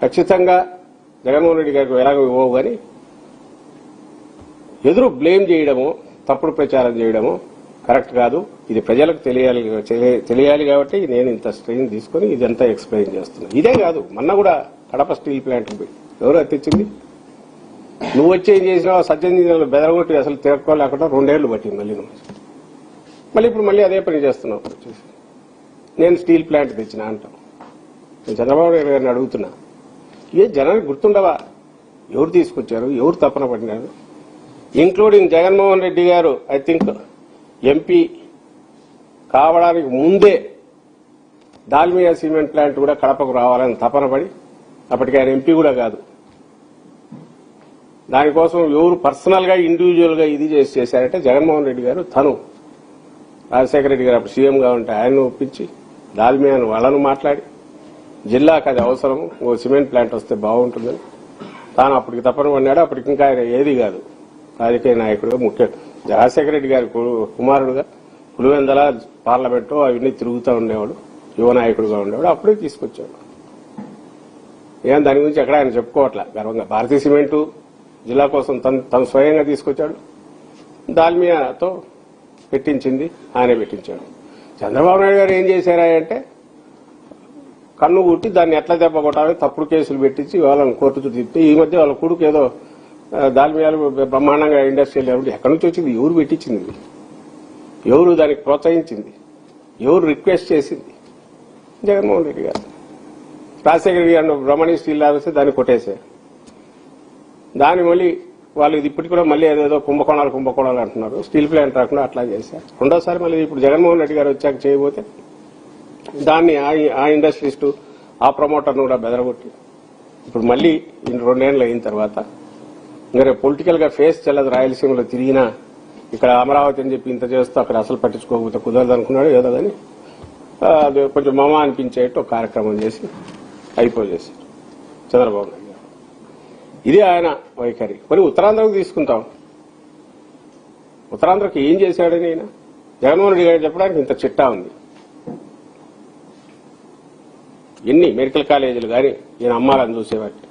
ఖచ్చితంగా జగన్మోహన్ రెడ్డి గారికి ఎలాగో ఇవ్వవు కానీ ఎదురు బ్లేమ్ చేయడము, తప్పుడు ప్రచారం చేయడము కరెక్ట్ కాదు. ఇది ప్రజలకు తెలియాలి కాబట్టి నేను ఇంత స్ట్రెయిన్ తీసుకుని ఇదంతా ఎక్స్ప్లెయిన్ చేస్తున్నా. ఇదే కాదు, మొన్న కూడా కడప స్టీల్ ప్లాంట్ ఎవరు తెచ్చింది? నువ్వు వచ్చి ఏం చేసినావు? సజ్జల బెదరగొట్టి అసలు తిరక్కోలేకుండా 2 ఏళ్లు పట్టింది. మళ్ళీ నువ్వు ఇప్పుడు మళ్ళీ అదే పని చేస్తున్నాం. నేను స్టీల్ ప్లాంట్ తెచ్చినా అంటాం. నేను చంద్రబాబు నాయుడు గారిని అడుగుతున్నా, ఇవే జనానికి గుర్తుండవా? ఎవరు తీసుకొచ్చారు, ఎవరు తపన పడినారు? ఇంక్లూడింగ్ జగన్మోహన్ రెడ్డి గారు ఐ థింక్ ఎంపీ కావడానికి ముందే దాల్మియా సిమెంట్ ప్లాంట్ కూడా కడపకు రావాలని తపన పడి, అప్పటికి ఆయన ఎంపీ కూడా కాదు, దానికోసం ఎవరు పర్సనల్ గా ఇండివిజువల్ గా ఇది చేశారంటే జగన్మోహన్ రెడ్డి గారు. తను రాజశేఖర రెడ్డి గారు అప్పుడు సీఎంగా ఉంటే ఆయన్ను ఒప్పించి దాల్మియాను వాళ్ళను మాట్లాడి జిల్లాకు అది అవసరం, ఓ సిమెంట్ ప్లాంట్ వస్తే బాగుంటుందని తాను అప్పటికి తప్పన పడినాడు. అప్పటికి ఇంకా ఆయన ఏది కాదు, రాజకీయ నాయకుడుగా ముఖ్య రాజశేఖర రెడ్డి గారి కుమారుడుగా పులివెందల పార్లమెంటు అవన్నీ తిరుగుతూ ఉండేవాడు, యువ నాయకుడుగా ఉండేవాడు. అప్పుడే తీసుకొచ్చాడు. ఏం దాని గురించి ఎక్కడ ఆయన చెప్పుకోవట్లే గర్వంగా. భారతీయ సిమెంటు జిల్లా కోసం తను స్వయంగా తీసుకొచ్చాడు. దాల్మియాతో పెట్టించింది ఆయనే పెట్టించాడు. చంద్రబాబు నాయుడు గారు ఏం చేశారంటే కన్ను కుట్టి దాన్ని ఎట్లా దెబ్బ కొట్టాలని తప్పుడు కేసులు పెట్టించి వాళ్ళని కోర్టు చుట్టూ తిప్పి ఈ మధ్య వాళ్ళ కొడుకు ఏదో దాల్మియాలు బ్రహ్మాండంగా ఇండస్ట్రియల్ ఎక్కడి నుంచి వచ్చింది, ఎవరు పెట్టించింది, ఎవరు దానికి ప్రోత్సహించింది, ఎవరు రిక్వెస్ట్ చేసింది? జగన్మోహన్ రెడ్డి గారు. రాజశేఖర రెడ్డి గారు బ్రహ్మణి స్టీల్ లాగిస్తే దాన్ని కొట్టేశారు. దాన్ని మళ్ళీ వాళ్ళు ఇది ఇప్పటికి కూడా మళ్ళీ ఏదేదో కుంభకోణాలు అంటున్నారు. స్టీల్ ప్లాంట్ రాకుండా అట్లా చేశారు. రెండోసారి మళ్ళీ ఇప్పుడు జగన్మోహన్ రెడ్డి గారు వచ్చాక చేయబోతే దాన్ని ఆ ఇండస్ట్రియలిస్టు ఆ ప్రమోటర్ను కూడా బెదరగొట్టి ఇప్పుడు మళ్ళీ 2 ఏళ్ళు అయిన తర్వాత ఇంకా రేపు పొలిటికల్ గా ఫేస్ చెల్లదు. రాయలసీమలో తిరిగినా ఇక్కడ అమరావతి అని చెప్పి ఇంత చేస్తూ అక్కడ అసలు పట్టించుకోకపోతే కుదరదు అనుకున్నాడు. ఏదో కానీ అది కొంచెం మమ అనిపించేట్టు ఒక కార్యక్రమం చేసి అయిపోయేసారు చంద్రబాబు నాయుడు గారు. ఇది ఆయన వైఖరి. మరి ఉత్తరాంధ్రకు తీసుకుంటాం. ఉత్తరాంధ్రకి ఏం చేశాడని ఆయన జగన్మోహన్ రెడ్డి గారు చెప్పడానికి ఇంత చిట్టా ఉంది. ఎన్ని మెడికల్ కాలేజీలు కానీ ఈయన అమ్మాలని చూసేవాటి,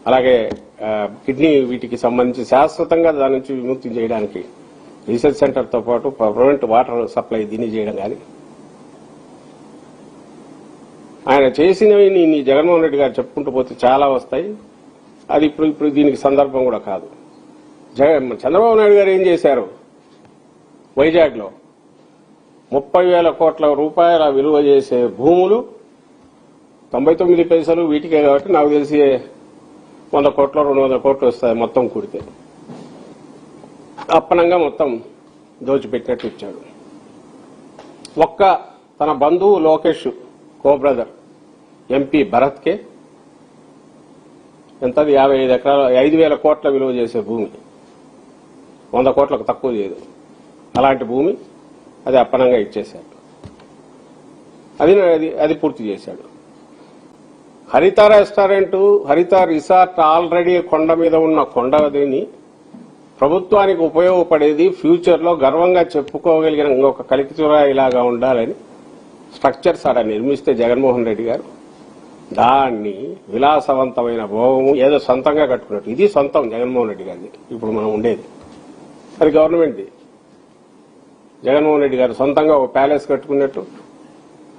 అలాగే కిడ్నీ వీటికి సంబంధించి శాశ్వతంగా దాని నుంచి విముక్తి చేయడానికి రీసెర్చ్ సెంటర్తో పాటు పర్మనెంట్ వాటర్ సప్లై దీన్ని చేయడం కానీ ఆయన చేసినవి నీ జగన్మోహన్ రెడ్డి గారు చెప్పుకుంటూ పోతే చాలా వస్తాయి. అది ఇప్పుడు దీనికి సందర్భం కూడా కాదు. చంద్రబాబు నాయుడు గారు ఏం చేశారు? వైజాగ్ లో 30,000 కోట్ల రూపాయల విలువ చేసే భూములు 99 పైసలు వీటికే కాబట్టి నాకు తెలిసి 100 కోట్లు 200 కోట్లు వస్తాయి మొత్తం కూడితే. అప్పనంగా మొత్తం దోచిపెట్టినట్టు ఇచ్చాడు. ఒక్క తన బంధువు లోకేష్ కో బ్రదర్ ఎంపీ భరత్కే ఎంతది 55 ఎకరాలు 5,000 కోట్ల విలువ చేసే భూమి 100 కోట్లకు తక్కువ చేయదు. అలాంటి భూమి అది అప్పనంగా ఇచ్చేశాడు. అది పూర్తి చేశాడు. హరిత రెస్టారెంట్, హరిత రిసార్ట్ ఆల్రెడీ కొండ మీద ఉన్న కొండని ప్రభుత్వానికి ఉపయోగపడేది, ఫ్యూచర్ లో గర్వంగా చెప్పుకోగలిగిన ఇంకొక కలికితురాయిలాగా ఉండాలని స్ట్రక్చర్స్ ఆడ నిర్మిస్తే జగన్మోహన్ రెడ్డి గారు దాన్ని విలాసవంతమైన భోగము ఏదో సొంతంగా కట్టుకున్నట్టు. ఇది సొంతం జగన్మోహన్ రెడ్డి గారిది. ఇప్పుడు మనం ఉండేది అది గవర్నమెంట్ది. జగన్మోహన్ రెడ్డి గారు సొంతంగా ఒక ప్యాలెస్ కట్టుకున్నట్టు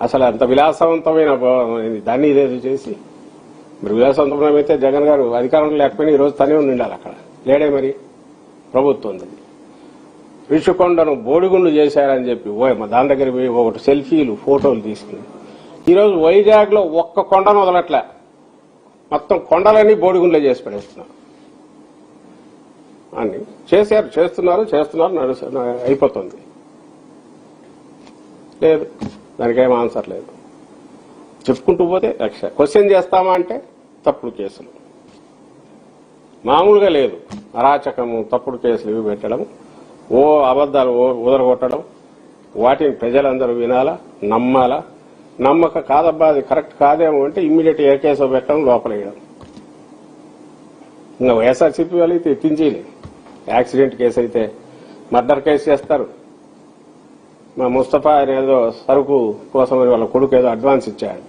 అసలు అంత విలాసవంతమైన దాన్ని ఇదేదో చేసి మరి విలాసవంతమైతే జగన్ గారు అధికారంలో లేకపోయినా ఈ రోజు తనే ఉండాలి. అక్కడ లేడే మరి ప్రభుత్వం ఉంది. రిషికొండను బోడిగుండు చేశారని చెప్పి దాని దగ్గర పోయి ఒకటి సెల్ఫీలు ఫోటోలు తీసుకుని ఈరోజు వైజాగ్ లో ఒక్క కొండను వదలట్లే, మొత్తం కొండలన్నీ బోడిగుండ్లే చేసి పడేస్తున్నారు. అని చేస్తున్నారు అయిపోతుంది. లేదు, దానికేం ఆన్సర్ లేదు. చెప్పుకుంటూ పోతే క్వశ్చన్ చేస్తామా అంటే తప్పుడు కేసులు మామూలుగా లేదు. అరాచకము, తప్పుడు కేసులు ఇవి పెట్టడం, అబద్దాలు ఉదరగొట్టడం, వాటిని ప్రజలందరూ వినాలా, నమ్మాలా. నమ్మక కాదబ్బా అది కరెక్ట్ కాదేమో అంటే ఇమ్మీడియట్ ఏ కేసు పెట్టడం, లోపలేయడం. ఇంకా వైఎస్ఆర్సీపీ వాళ్ళు అయితే ఎత్తించేయలేదు. యాక్సిడెంట్ కేసు అయితే మర్డర్ కేసు చేస్తారు. మా ముస్తఫా ఆయన ఏదో సరుకు కోసం వాళ్ళ కొడుకు ఏదో అడ్వాన్స్ ఇచ్చాడు,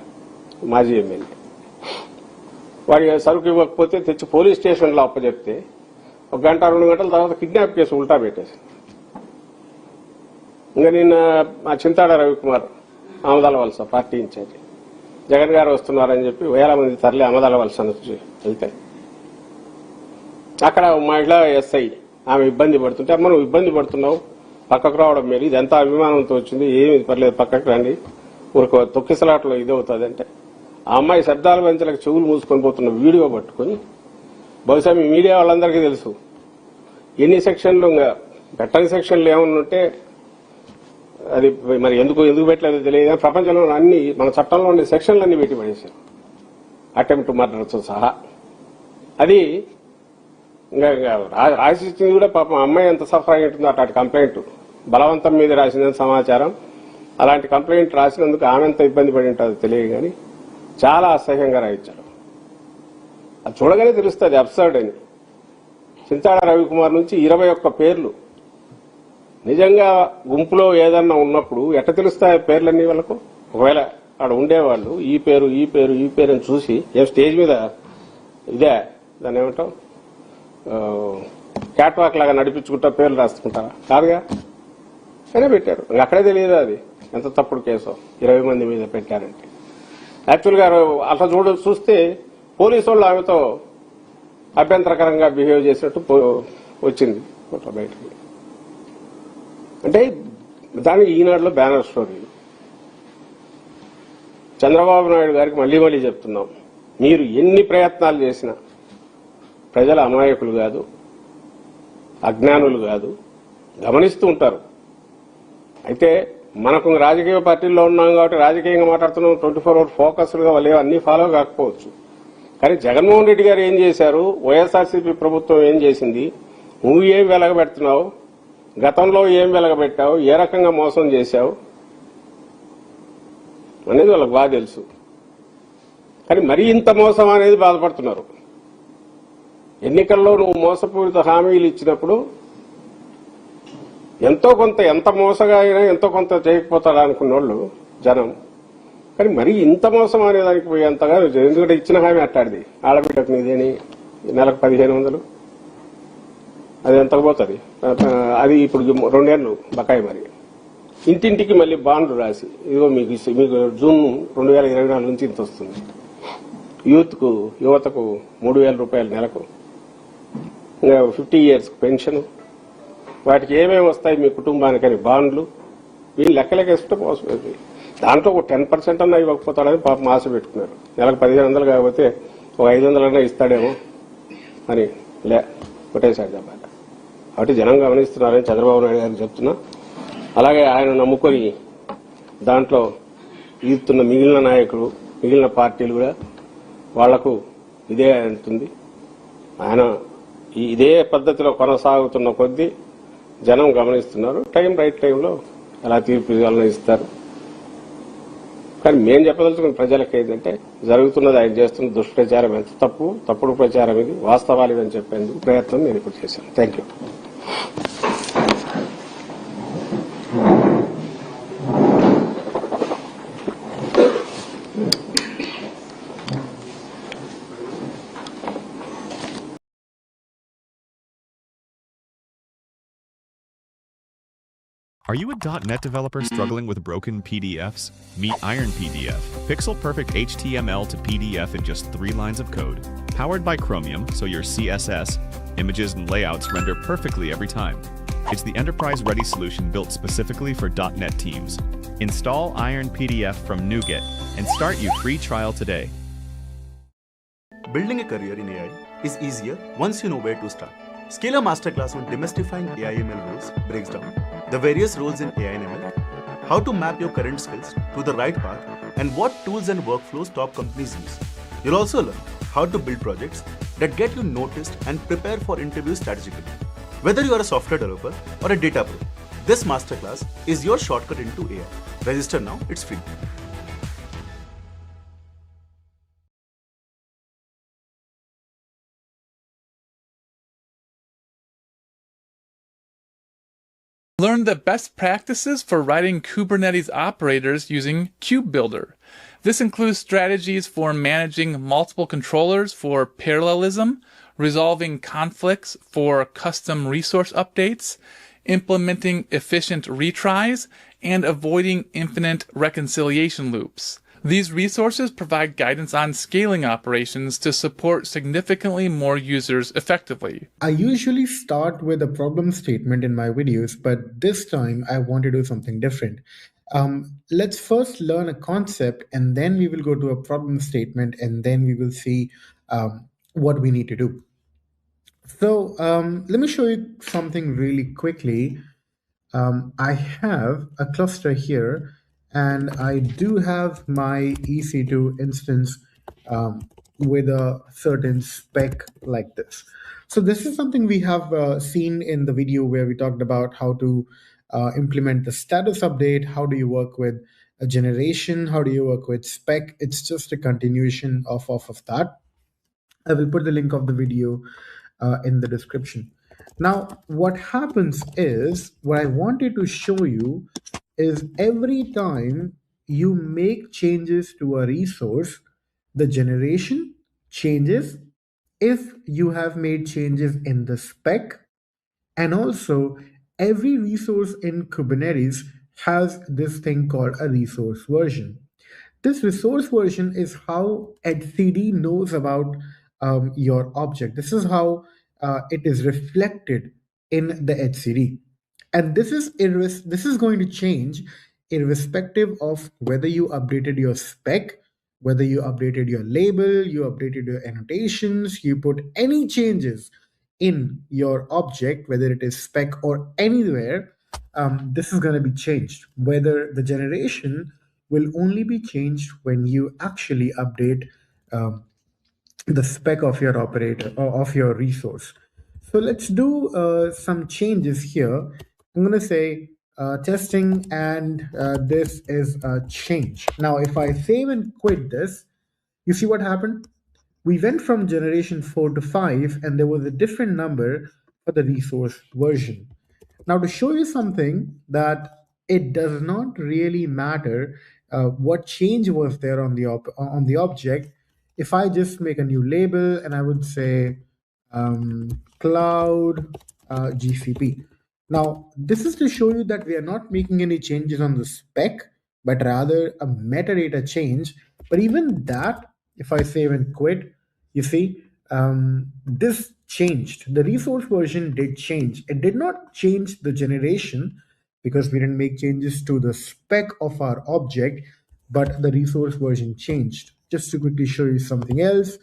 మాజీ ఎమ్మెల్యే. వాడికి సరుకు ఇవ్వకపోతే తెచ్చి పోలీస్ స్టేషన్లో అప్పచెప్తే 1 గంట 2 గంటల తర్వాత కిడ్నాప్ కేసు ఉల్టా పెట్టేసి ఇంకా నిన్న మా చింతాడ రవికుమార్ ఆమదాల వలస పార్టీ ఇన్ఛార్జ్ జగన్ గారు వస్తున్నారని చెప్పి 1000 మంది తరలి ఆమదాల వలస వెళ్తే అక్కడ మహిళా ఎస్ఐ ఆమె ఇబ్బంది పడుతుంటే, అమ్మ నువ్వు ఇబ్బంది పడుతున్నావు, పక్కకు రావడం మేలు, ఇది ఎంత అభిమానంతో వచ్చింది, ఏమి పర్లేదు పక్కకు రండి, ఊరికి తొక్కిసలాట్లో ఇది అవుతుంది అంటే ఆ అమ్మాయి శబ్దాల వెంచలకు చెవులు మూసుకొని పోతున్న వీడియో పట్టుకుని, బహుశా మీ మీడియా వాళ్ళందరికీ తెలుసు ఎన్ని సెక్షన్లు, పెట్టని సెక్షన్లు ఏమన్నా ఉంటే అది మరి ఎందుకు పెట్టలేదో తెలియదు కానీ ప్రపంచంలో అన్ని మన చట్టంలో ఉండే సెక్షన్లన్నీ పెట్టి పడేశారు, అటెంప్ట్ మర్డర్తో సహా. అది ఇంకా రాసిచ్చింది కూడా పాపం అమ్మాయి ఎంత సఫర్ అయి ఉంటుందో అట్లాంటి కంప్లైంట్ బలవంతం మీద రాసిందని సమాచారం. అలాంటి కంప్లైంట్ రాసినందుకు ఆమె ఎంత ఇబ్బంది పడి ఉంటుందో తెలియదు కానీ చాలా అసహ్యంగా రాయించారు. అది చూడగానే తెలుస్తుంది అబ్సర్డ్ అని. చింతాడ రవికుమార్ నుంచి 21 పేర్లు నిజంగా గుంపులో ఏదన్నా ఉన్నప్పుడు ఎట్ట తెలుస్తాయి పేర్లన్నీ వాళ్ళకు? ఒకవేళ అక్కడ ఉండేవాళ్ళు ఈ పేరు ఈ పేరు ఈ పేరు అని చూసి స్టేజ్ మీద ఇదే దాన్ని ఏమంటాం క్యాట్ వాక్ లాగా నడిపించుకుంటా పేర్లు రాసుకుంటారా? కాదుగా, సరే పెట్టారు. అక్కడే తెలియదు అది ఎంత తప్పుడు కేసు 20 మంది మీద పెట్టారంటే. యాక్చువల్గా అట్లా చూస్తే పోలీసు వాళ్ళు ఆమెతో అభ్యంతరకరంగా బిహేవ్ చేసినట్టు వచ్చింది బయటకి. అంటే దానికి ఈనాడులో బ్యానర్ స్టోరీ. చంద్రబాబు నాయుడు గారికి మళ్లీ మళ్లీ చెప్తున్నాం, మీరు ఎన్ని ప్రయత్నాలు చేసినా ప్రజల అమాయకులు కాదు, అజ్ఞానులు కాదు, గమనిస్తూ ఉంటారు. అయితే మనకు రాజకీయ పార్టీల్లో ఉన్నాం కాబట్టి రాజకీయంగా మాట్లాడుతున్నాం, 24 hours ఫోకస్డ్గా వాళ్ళు అన్ని ఫాలో కాకపోవచ్చు. కానీ జగన్మోహన్ రెడ్డి గారు ఏం చేశారు, వైఎస్ఆర్సీపీ ప్రభుత్వం ఏం చేసింది, నువ్వు ఏం వెలగబెడుతున్నావు, గతంలో ఏం వెలగబెట్టావు, ఏ రకంగా మోసం చేశావు అనేది వాళ్ళకి బాగా తెలుసు. కానీ మరీ ఇంత మోసం అనేది బాధపడుతున్నారు. ఎన్నికల్లో నువ్వు మోసపూరిత హామీలు ఇచ్చినప్పుడు ఎంతో కొంత, ఎంత మోసగా అయినా ఎంతో కొంత చేయకపోతాడు అనుకున్న వాళ్ళు జనం. కానీ మరీ ఇంత మోసం అనేదానికి పోయేంతగా, ఎందుకంటే ఇచ్చిన హామీ అట్టాడిది, ఆడబిడ్డకు నీదేని నెలకు 1500, అది ఎంతకు పోతుంది? అది ఇప్పుడు 2 ఏళ్లు బకాయి. మరి ఇంటింటికి మళ్ళీ బాండ్లు రాసి ఇదిగో మీకు జూన్ 2024 నుంచి ఇంత వస్తుంది. యువతకు 3000 రూపాయలు నెలకు, 50 years పెన్షన్, వాటికి ఏమేమి వస్తాయి మీ కుటుంబానికని బాండ్లు, వీళ్ళు లెక్కలేకేస్తే మోసపోయింది. దాంట్లో ఒక 10% అన్నా ఇవ్వకపోతాడని పాపం ఆశ పెట్టుకున్నారు. నెలకు 1500 కాకపోతే ఒక 500 అన్నా ఇస్తాడేమో అని కొట్టేశాడు చెప్పాలి. కాబట్టి జనం గమనిస్తున్నారని చంద్రబాబు నాయుడు గారికి చెప్తున్నా. అలాగే ఆయన నమ్ముకొని దాంట్లో ఈదుతున్న మిగిలిన నాయకులు, మిగిలిన పార్టీలు కూడా వాళ్లకు ఇదే అంటుంది. ఆయన ఇదే పద్ధతిలో కొనసాగుతున్న కొద్దీ జనం గమనిస్తున్నారు. రైట్ టైంలో ఎలా తీర్పు ఇస్తారు. కానీ మేం చెప్పదలుచుకున్న ప్రజలకు ఏంటంటే, జరుగుతున్నది ఆయన చేస్తున్న దుష్ప్రచారం ఎంత తప్పుడు ప్రచారం, ఇది వాస్తవాలు ఇదని చెప్పేందుకు ప్రయత్నం నేను ఇప్పుడు చేశాను. Thank you. Are you a .NET developer struggling with broken PDFs? Meet Iron PDF, pixel-perfect HTML to PDF in just 3 lines of code. Powered by Chromium, so your CSS, images, and layouts render perfectly every time. It's the enterprise-ready solution built specifically for .NET teams. Install Iron PDF from NuGet and start your free trial today. Building a career in AI is easier once you know where to start. Scalar Masterclass on demystifying AI/ML roles breaks down the various roles in AI and ML, how to map your current skills to the right path, and what tools and workflows top companies use. You'll also learn how to build projects that get you noticed and prepare for interviews strategically. Whether you are a software developer or a data pro, this masterclass is your shortcut into AI. Register now, it's free. Learn the best practices for writing Kubernetes operators using KubeBuilder. This includes strategies for managing multiple controllers for parallelism, resolving conflicts for custom resource updates, implementing efficient retries, and avoiding infinite reconciliation loops. These resources provide guidance on scaling operations to support significantly more users effectively. I usually start with a problem statement in my videos, but this time I want to do something different. Let's first learn a concept and then we will go to a problem statement and then we will see what we need to do. So let me show you something really quickly. I have a cluster here and I do have my EC2 instance with a certain spec like this. So this is something we have seen in the video where we talked about how to implement the status update, how do you work with a generation, how do you work with spec. It's just a continuation of that. I will put the link of the video in the description. Now, what happens is, what I wanted to show you is every time you make changes to a resource, the generation changes if you have made changes in the spec, and also every resource in Kubernetes has this thing called a resource version. This resource version is how etcd knows about your object. This is how it is reflected in the etcd. And this is going to change irrespective of whether you updated your spec, whether you updated your label, you updated your annotations, you put any changes in your object, whether it is spec or anywhere. This is going to be changed. Whether the generation will only be changed when you actually update the spec of your operator or of your resource. So let's do some changes here. I'm going to say testing, and this is a change. Now, if I save and quit this, you see what happened? We went from generation 4 to 5, and there was a different number for the resource version. Now, to show you something that it does not really matter what change was there on the object, if I just make a new label and I would say cloud GCP. Now, this is to show you that we are not making any changes on the spec, but rather a metadata change. But even that, if I save and quit, you see, this changed. The resource version did change. It did not change the generation because we didn't make changes to the spec of our object, but the resource version changed. Just to quickly show you something else,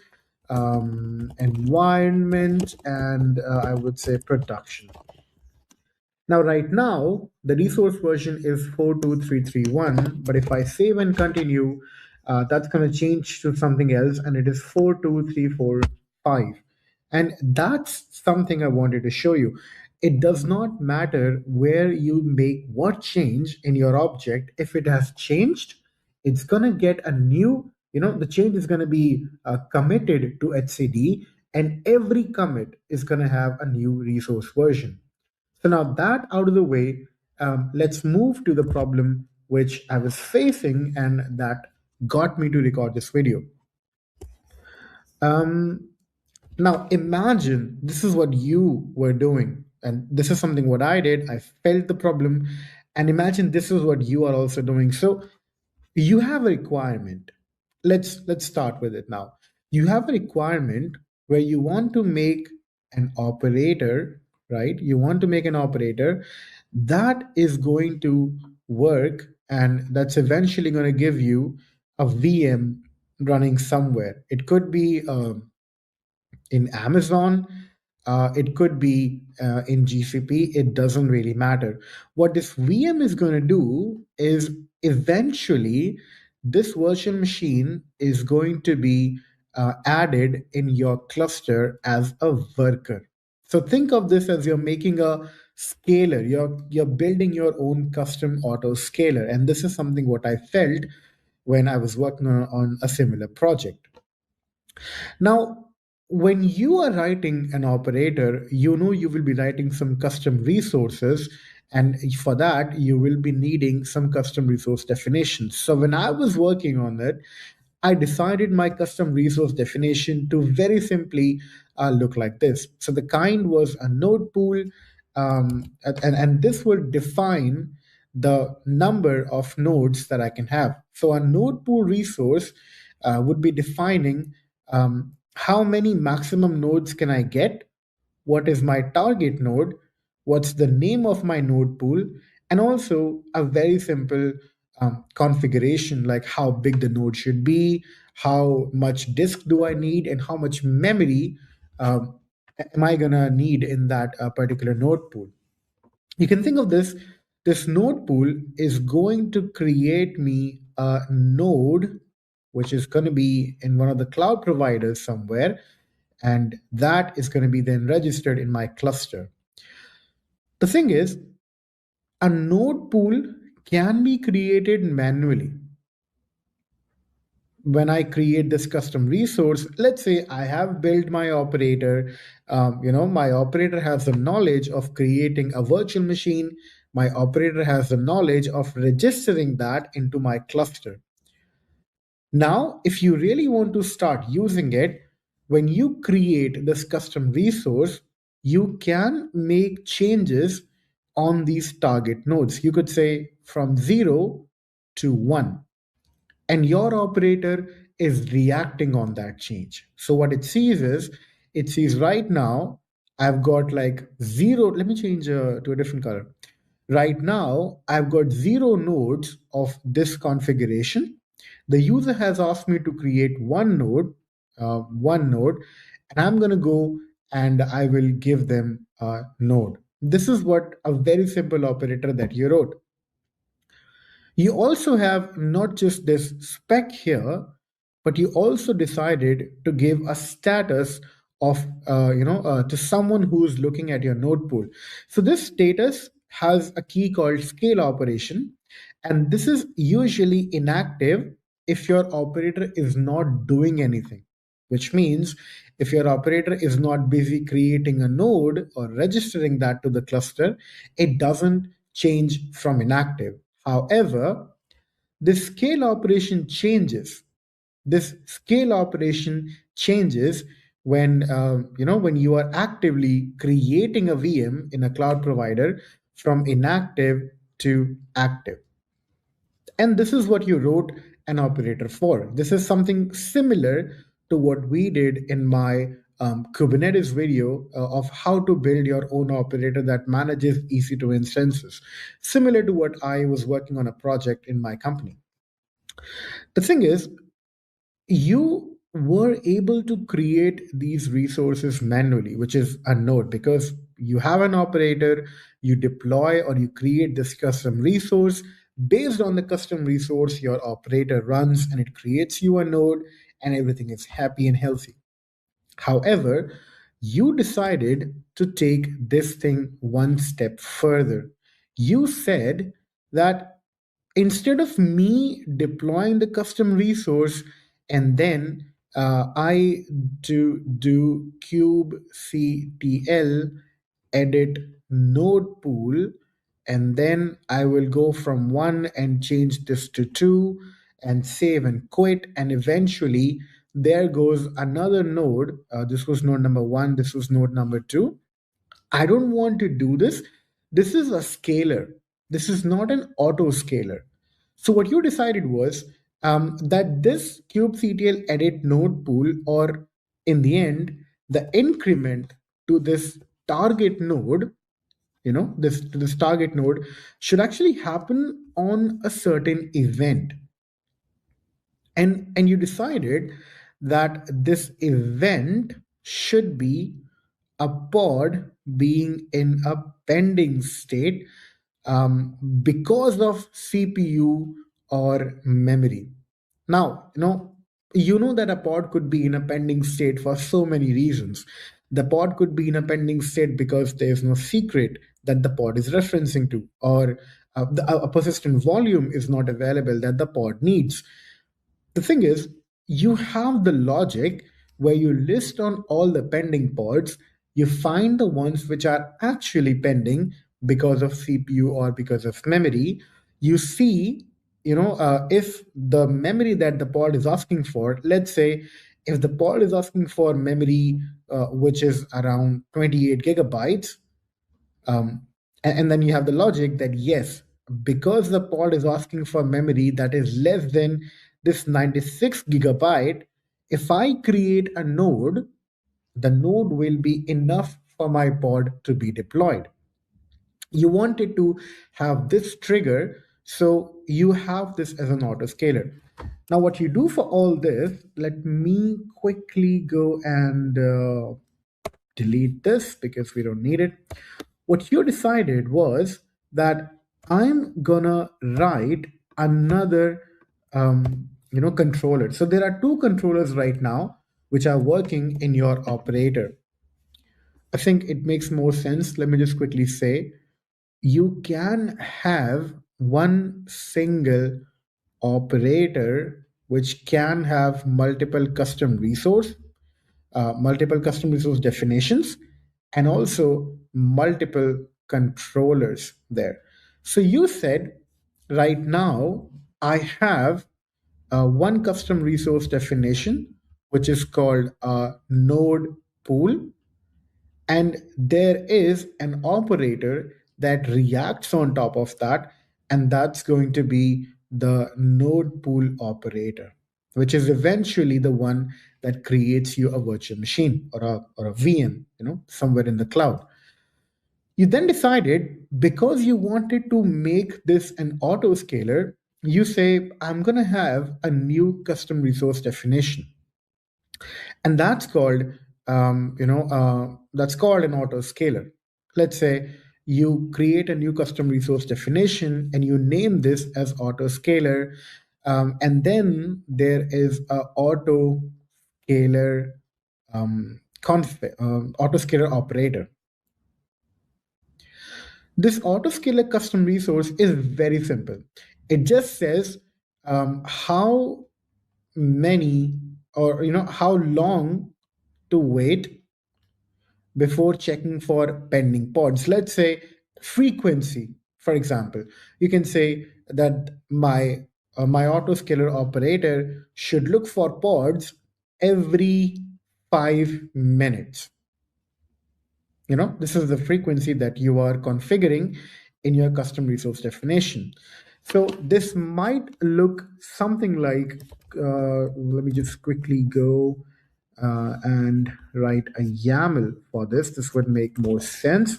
environment, and I would say production. Now, right now, the resource version is 42331, but if I save and continue, that's going to change to something else, and it is 42345. And that's something I wanted to show you. It does not matter where you make what change in your object. If it has changed, it's going to get a new, the change is going to be committed to etcd, and every commit is going to have a new resource version. So now that out of the way, let's move to the problem which I was facing and that got me to record this video. Now imagine this is what you were doing, and this is something what I did. I felt the problem, and imagine this is what you are also doing. So you have a requirement. Let's start with it now. You have a requirement where you want to make an operator, right? You want to make an operator that is going to work, and that's eventually going to give you a VM running somewhere. It could be in Amazon, it could be in GCP. It doesn't really matter. What this VM is going to do is eventually this virtual machine is going to be added in your cluster as a worker. So think of this as you're making a scaler. You're building your own custom auto scaler, and this is something what I felt when I was working on a similar project. Now, when you are writing an operator, you know you will be writing some custom resources, and for that you will be needing some custom resource definitions. So when I was working on it, I decided my custom resource definition to very simply look like this. So the kind was a node pool, and this will define the number of nodes that I can have. So a node pool resource would be defining how many maximum nodes can I get, what is my target node, what's the name of my node pool, and also a very simple configuration like how big the node should be, how much disk do I need, and how much memory am I going to need in that particular node pool. You can think of this node pool is going to create me a node which is going to be in one of the cloud providers somewhere, and that is going to be then registered in my cluster. The thing is, a node pool can be created manually. When I create this custom resource, let's say I have built my operator, my operator has the knowledge of creating a virtual machine. My operator has the knowledge of registering that into my cluster. Now, if you really want to start using it, when you create this custom resource, you can make changes on these target nodes. You could say from 0 to 1, and your operator is reacting on that change. So what it sees is, it sees right now, I've got like 0. Let me change to a different color. Right now, I've got 0 nodes of this configuration. The user has asked me to create one node, and I'm going to go and I will give them a node. This is what a very simple operator that you wrote. You also have not just this spec here, but you also decided to give a status of, to someone who's looking at your node pool. So this status has a key called scale operation, and this is usually inactive if your operator is not doing anything, which means if your operator is not busy creating a node or registering that to the cluster, it doesn't change from inactive. However, this scale operation changes. This scale operation changes when when you are actively creating a VM in a cloud provider from inactive to active. And this is what you wrote an operator for. This is something similar to what we did in my Kubernetes video of how to build your own operator that manages EC2 instances, similar to what I was working on a project in my company. The thing is, you were able to create these resources manually, which is a node, because you have an operator, you deploy or you create this custom resource. Based on the custom resource, your operator runs and it creates you a node, and everything is happy and healthy. However, you decided to take this thing one step further. You said that instead of me deploying the custom resource and then I do kubectl edit node pool, and then I will go from 1 and change this to 2 and save and quit, and eventually there goes another node. This was node number 1, this was node number 2. I don't want to do this. This is a scalar. This is not an auto scalar. So what you decided was that this kubectl edit node pool, or in the end, the increment to this target node, this target node should actually happen on a certain event. And you decided that this event should be a pod being in a pending state because of CPU or memory. Now, you know that a pod could be in a pending state for so many reasons. The pod could be in a pending state because there is no secret that the pod is referencing to, or a persistent volume is not available that the pod needs. The thing is, you have the logic where you list on all the pending pods, you find the ones which are actually pending because of CPU or because of memory. You see, if the memory that the pod is asking for, let's say, if the pod is asking for memory which is around 28 gigabytes, and then you have the logic that yes, because the pod is asking for memory that is less than this 96 gigabyte, if I create a node, the node will be enough for my pod to be deployed. You wanted to have this trigger, so you have this as an autoscaler. Now, what you do for all this, let me quickly go and delete this because we don't need it. What you decided was that I'm gonna write another controller. So there are two controllers right now which are working in your operator. I think it makes more sense. Let me just quickly say you can have one single operator which can have multiple custom resource definitions, and also multiple controllers there. So you said right now I have one custom resource definition which is called a node pool, and there is an operator that reacts on top of that, and that's going to be the node pool operator, which is eventually the one that creates you a virtual machine or a VM, somewhere in the cloud. You then decided, because you wanted to make this an autoscaler, you say, I'm going to have a new custom resource definition, and that's called that's called an autoscaler. Let's say you create a new custom resource definition and you name this as autoscaler, and then there is a autoscaler autoscaler operator. This autoscaler custom resource is very simple. It just says how many, or how long to wait before checking for pending pods. Let's say frequency, for example. You can say that my autoscaler operator should look for pods every 5 minutes. This is the frequency that you are configuring in your custom resource definition. So this might look something like, let me just quickly go and write a YAML for this. This would make more sense.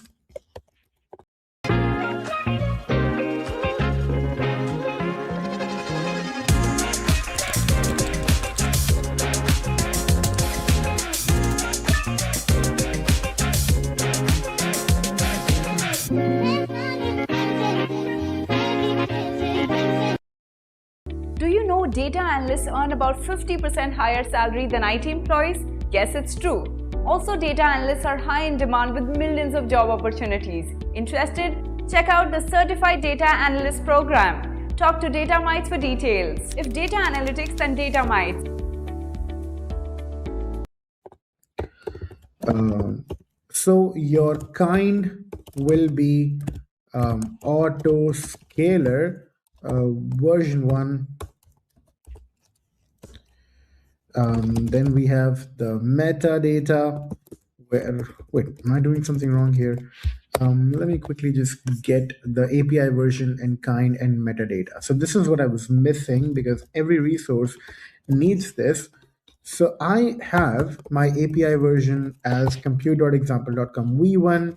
Do you know data analysts earn about 50% higher salary than IT employees? Yes, it's true. Also, data analysts are high in demand with millions of job opportunities. Interested? Check out the Certified Data Analyst program. Talk to Datamites for details. If data analytics, then Datamites. So your kind will be autoscaler version 1. Then we have the metadata. Wait, am I doing something wrong here? Let me quickly just get the API version and kind and metadata. So this is what I was missing, because every resource needs this. So I have my API version as compute.example.com v1,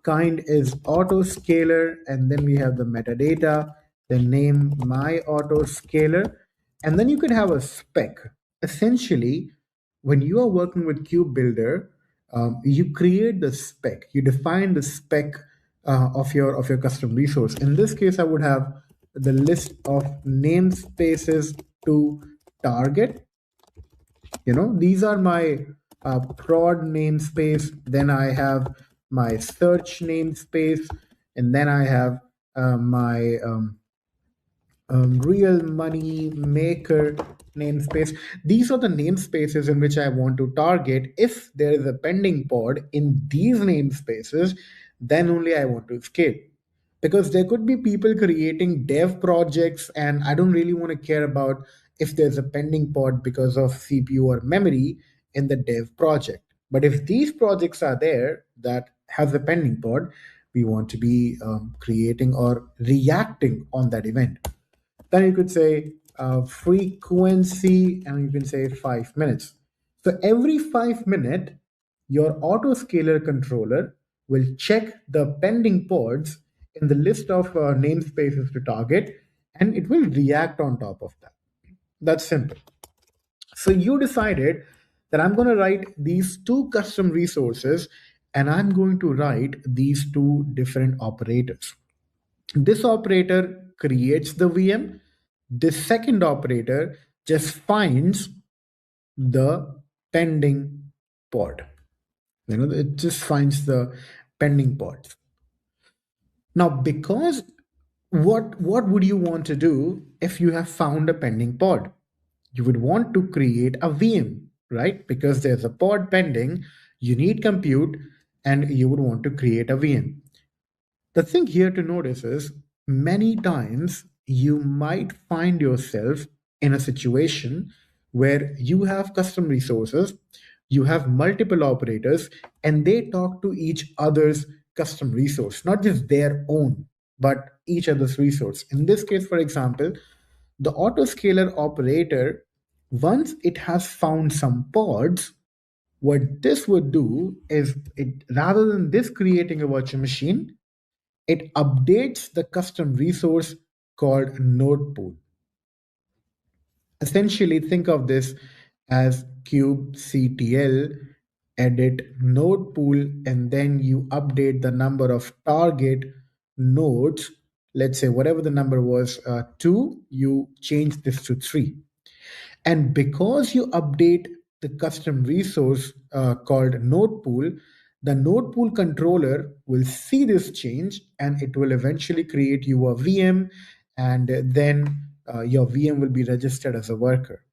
kind is autoscaler, and then we have the metadata, the name my autoscaler, and then you could have a spec. Essentially, when you are working with Cube Builder, you create the spec, you define the spec of your custom resource. In this case, I would have the list of namespaces to target. These are my prod namespace. Then I have my search namespace, and then I have my real money maker namespace. These are the namespaces in which I want to target. If there is a pending pod in these namespaces, then only I want to scale. Because there could be people creating dev projects, and I don't really want to care about if there's a pending pod because of CPU or memory in the dev project. But if these projects are there that have a pending pod, we want to be creating or reacting on that event. Then you could say frequency, and you can say 5 minutes. So every 5 minutes, your autoscaler controller will check the pending pods in the list of namespaces to target, and it will react on top of that. That's simple. So you decided that I'm going to write these two custom resources and I'm going to write these two different operators. This operator creates the VM. This second operator just finds the pending pod. It just finds the pending pods. Now, because what would you want to do if you have found a pending pod? You would want to create a VM, right? Because there's a pod pending, you need compute, and you would want to create a VM. The thing here to notice is many times you might find yourself in a situation where you have custom resources, you have multiple operators, and they talk to each other's custom resource, not just their own, but each other's resource. In this case, for example, the autoscaler operator, once it has found some pods, what this would do is it, rather than this creating a virtual machine, it updates the custom resource called node pool. Essentially, think of this as kubectl edit node pool, and then you update the number of target nodes. Let's say whatever the number was 2, you change this to 3. And because you update the custom resource called node pool, the node pool controller will see this change and it will eventually create you a VM, and then your VM will be registered as a worker.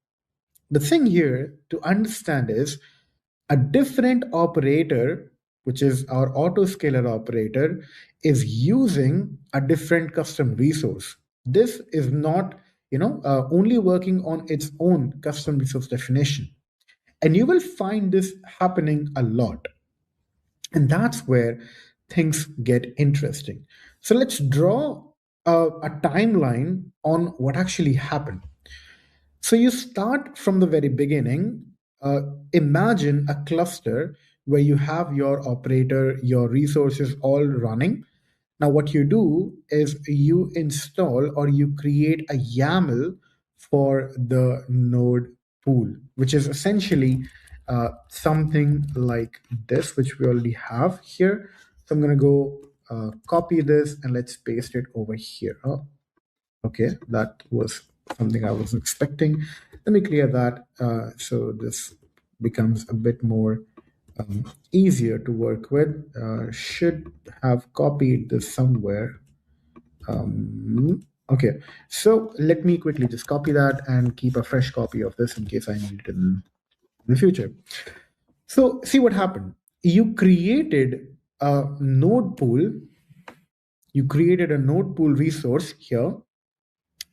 The thing here to understand is a different operator, which is our autoscaler operator, is using a different custom resource. This is not only working on its own custom resource definition. And you will find this happening a lot. And that's where things get interesting. So let's draw a timeline on what actually happened. So you start from the very beginning. Imagine a cluster where you have your operator, your resources all running. Now, what you do is you install or you create a YAML for the node pool, which is essentially something like this, which we already have here. So I'm going to go copy this and let's paste it over here. Oh, okay, that was something I wasn't expecting. Let me clear that so this becomes a bit more easier to work with. Should have copied this somewhere. Okay, so let me quickly just copy that and keep a fresh copy of this in case I need it in the future. So see what happened. You created a node pool. You created a node pool resource here,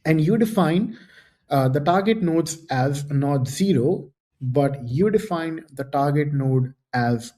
and you define the target nodes as node 0, but you define the target node as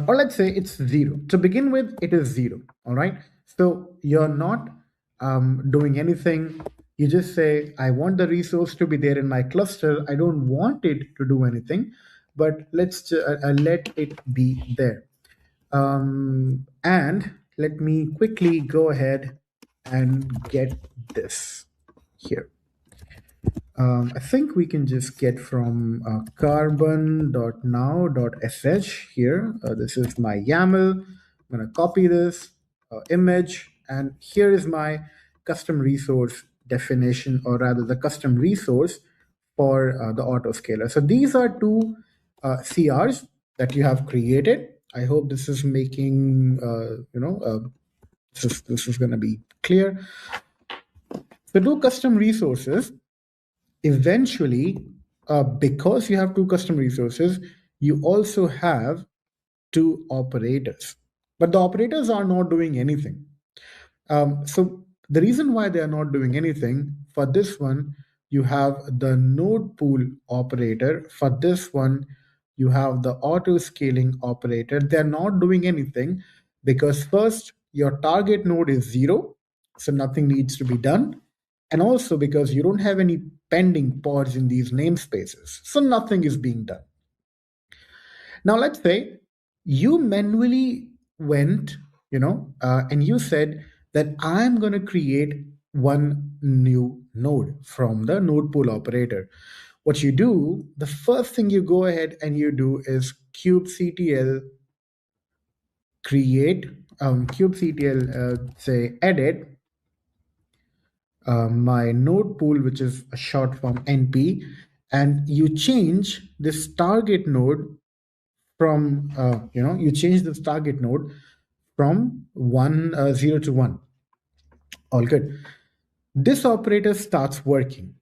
or let's say it's 0. To begin with, it is 0. All right. So you're not doing anything. You just say, I want the resource to be there in my cluster. I don't want it to do anything, but let's let it be there. And let me quickly go ahead and get this here. I think we can just get from carbon.now.sh here. This is my YAML. I'm going to copy this image, and here is my custom resource definition, or rather the custom resource for the autoscaler. So these are two CRs that you have created. I hope this is making, this is going to be clear. The two custom resources, eventually, because you have two custom resources, you also have two operators. But the operators are not doing anything. So the reason why they are not doing anything, for this one, you have the node pool operator. For this one, you have the auto scaling operator. They're not doing anything because first, your target node is 0, so nothing needs to be done. And also because you don't have any pending pods in these namespaces, so nothing is being done. Now, let's say you manually went, and you said that I'm going to create one new node from the node pool operator. What you do, the first thing you go ahead and you do is kubectl create, kubectl say edit my node pool, which is a short form NP, and you change this target node from, you change this target node from 0 to 1. All good. This operator starts working.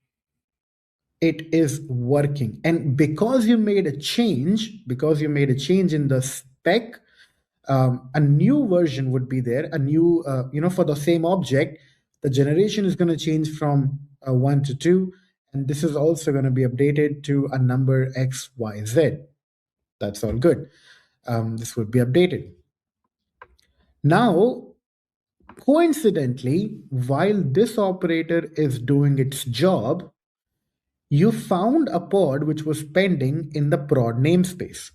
It is working. And because you made a change, in the spec, a new version would be there, a new, for the same object, the generation is going to change from 1 to 2. And this is also going to be updated to a number X, Y, Z. That's all good. This would be updated. Now, coincidentally, while this operator is doing its job, you found a pod which was pending in the prod namespace.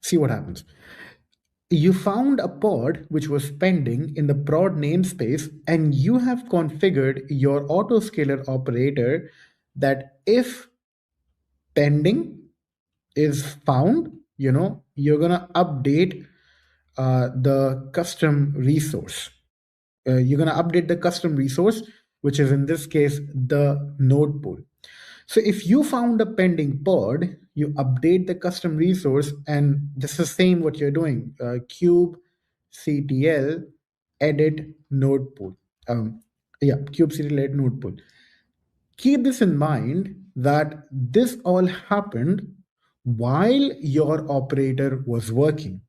See what happens. You found a pod which was pending in the prod namespace, and you have configured your autoscaler operator that if pending is found, you're going to update the custom resource. You're going to update the custom resource, which is in this case the node pool. So if you found a pending pod, you update the custom resource, and this is same what you're doing. Kubectl edit node pool. Kubectl edit node pool. Keep this in mind that this all happened while your operator was working.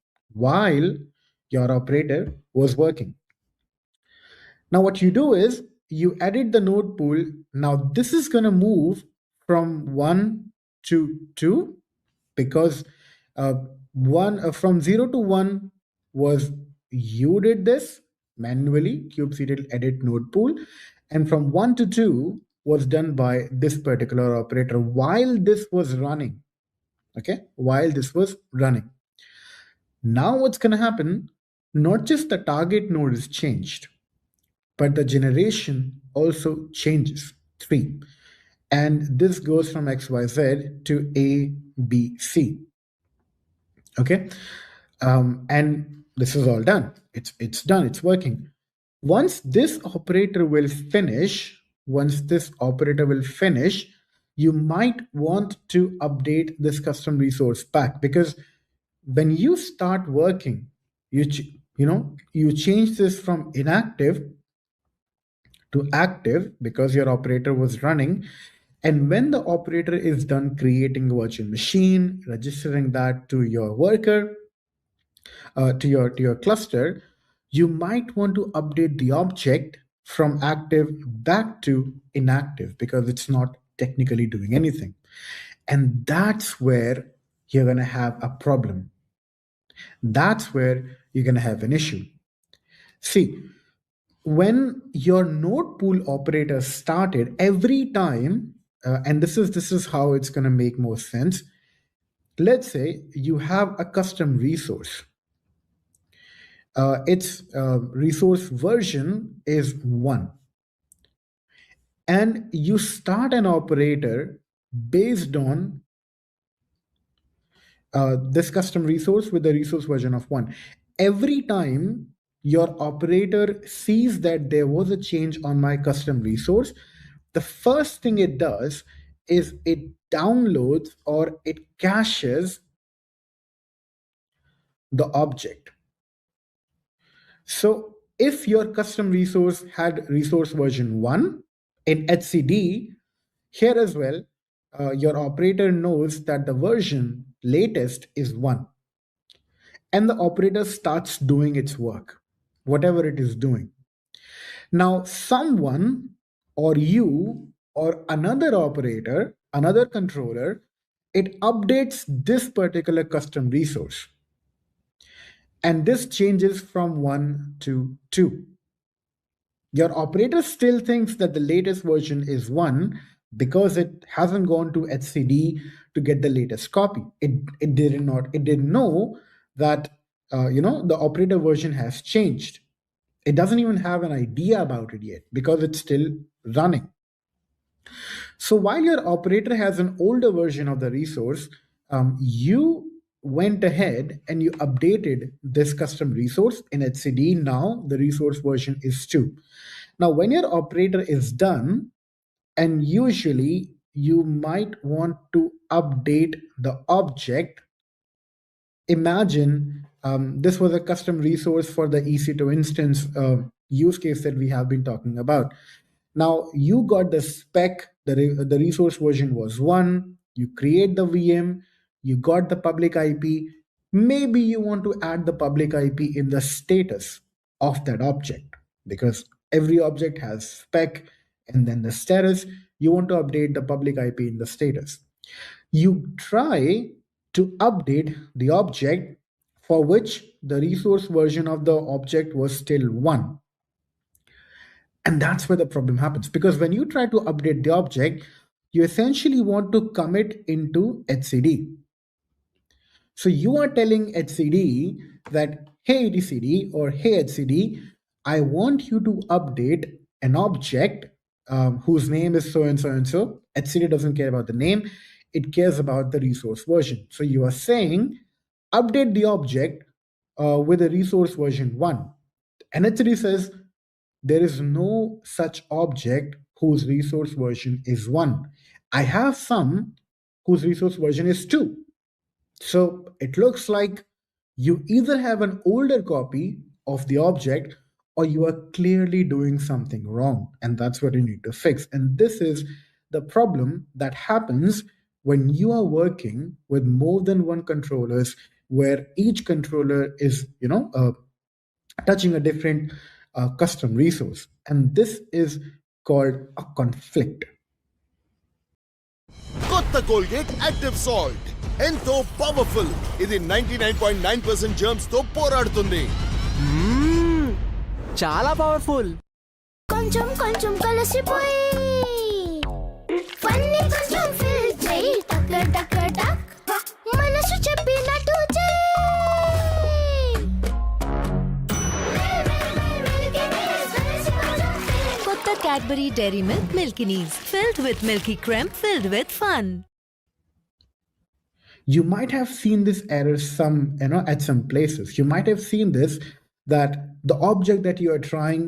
Now what you do is you edit the node pool. Now this is going to move from 1 to 2 because from 0 to 1 was you did this manually, kubectl edit node pool, and from 1 to 2 was done by this particular operator while this was running. Now what's going to happen, not just the target node is changed, but the generation also changes, 3. And this goes from XYZ to ABC. Okay? And this is all done. It's done, it's working. Once this operator will finish, you might want to update this custom resource back, because when you start working, you change this from inactive to active because your operator was running. And when the operator is done creating a virtual machine, registering that to your worker, to your cluster, you might want to update the object from active back to inactive because it's not technically doing anything. And that's where you're going to have a problem. That's where you're going to have an issue. See, when your node pool operator started, every time, and this is how it's going to make more sense. Let's say you have a custom resource. Its resource version is 1. and you start an operator based on this custom resource with the resource version of 1. Every time your operator sees that there was a change on my custom resource, the first thing it does is it downloads or it caches the object. So if your custom resource had resource version 1 in HCD, here as well, your operator knows that the version latest is 1. And the operator starts doing its work, whatever it is doing. Now, someone or you or another operator, another controller, it updates this particular custom resource. And this changes from 1 to 2. Your operator still thinks that the latest version is 1 because it hasn't gone to HCD to get the latest copy. It didn't know that the operator version has changed. It doesn't even have an idea about it yet because it's still running. So while your operator has an older version of the resource, you went ahead and you updated this custom resource in HCD. Now the resource version is 2. Now, when your operator is done, and usually you might want to update the object. Imagine this was a custom resource for the EC2 instance use case that we have been talking about. Now you got the spec, the resource version was 1, you create the VM, you got the public IP. Maybe you want to add the public IP in the status of that object because every object has spec and then the status. You want to update the public IP in the status. You try to update the object for which the resource version of the object was still 1. And that's where the problem happens, because when you try to update the object, you essentially want to commit into HCD. So you are telling HCD that, hey etcd or hey HCD, I want you to update an object whose name is so and so and so. HCD doesn't care about the name, it cares about the resource version. So you are saying update the object with a resource version 1. And HCD says there is no such object whose resource version is 1. I have some whose resource version is 2. So it looks like you either have an older copy of the object or you are clearly doing something wrong. And that's what you need to fix. And this is the problem that happens when you are working with more than one controllers, where each controller is, touching a different custom resource. And this is called a conflict. కొత్త Colgate active salt ఎంతో powerful. ఇది 99.9% germs తో పోరాడుతుంది. చాలా powerful. కొంచెం కొంచెం కలిసిపోయి పన్ని కొంచెం ఫిల్టర్ టక్ టక్ టక్ మనసు చెప్పినట్టు కొత్త Cadbury Dairy Milk Milkies, filled with milky cream, filled with fun. You might have seen this error at some places. You might have seen this, that the object that you are trying,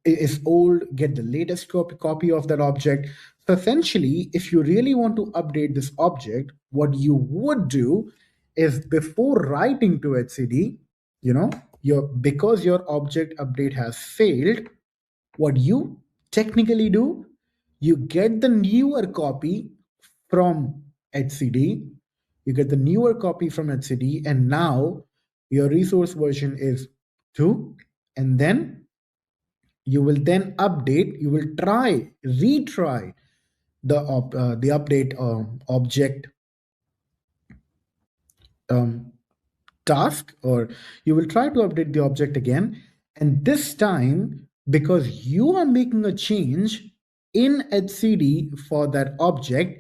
is old, get the latest copy of that object. So essentially, if you really want to update this object, what you would do is, before writing to HCD, because your object update has failed, what you technically do, you get the newer copy from HCD, and now your resource version is 2, and then you will then update, you will retry the update object task, or you will try to update the object again. And this time, because you are making a change in HCD for that object,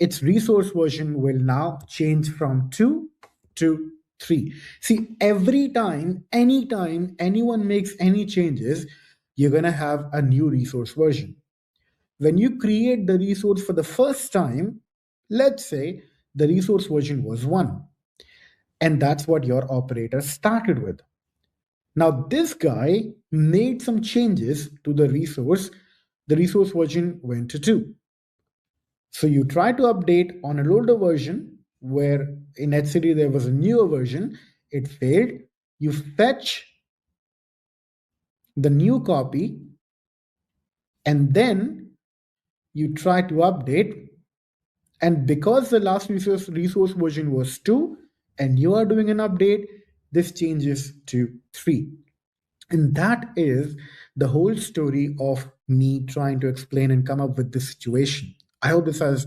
its resource version will now change from 2 to 3. See, anytime anyone makes any changes, you're going to have a new resource version. When you create the resource for the first time, let's say the resource version was 1, and that's what your operator started with. Now, this guy made some changes to the resource version went to 2. So you try to update on an older version where in HCD there was a newer version, it failed. You fetch the new copy and then you try to update. And because the last resource version was 2 and you are doing an update, this changes to 3. And that is the whole story of me trying to explain and come up with this situation. I hope this has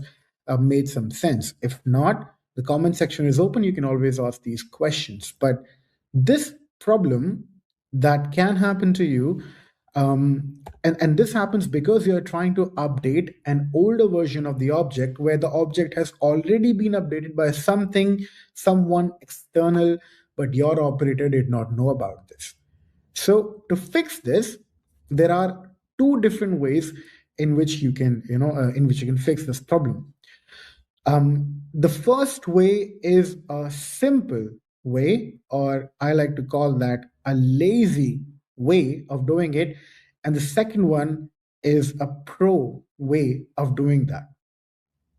made some sense. If not, the comment section is open. You can always ask these questions. But this problem that can happen to you, and this happens because you're trying to update an older version of the object where the object has already been updated by someone external, but your operator did not know about this. So to fix this, there are 2 different ways in which you can, fix this problem. The first way is a simple way, or I like to call that a lazy way of doing it. And the second one is a pro way of doing that.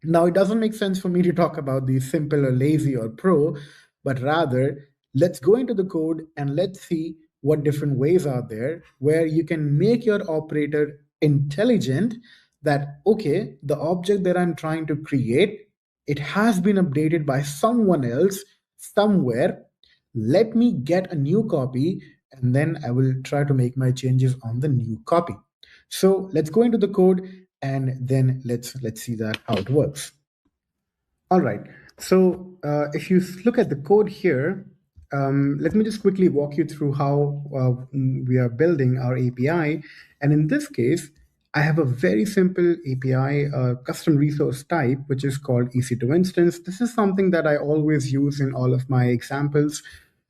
Now, it doesn't make sense for me to talk about the simple or lazy or pro, but rather let's go into the code and let's see what different ways are there where you can make your operator intelligent that, okay, the object that I'm trying to create, it has been updated by someone else somewhere. Let me get a new copy and then I will try to make my changes on the new copy. So let's go into the code and then let's see that how it works. All right. So if you look at the code here, let me just quickly walk you through how we are building our API. And in this case, I have a very simple API custom resource type, which is called EC2 instance. This is something that I always use in all of my examples.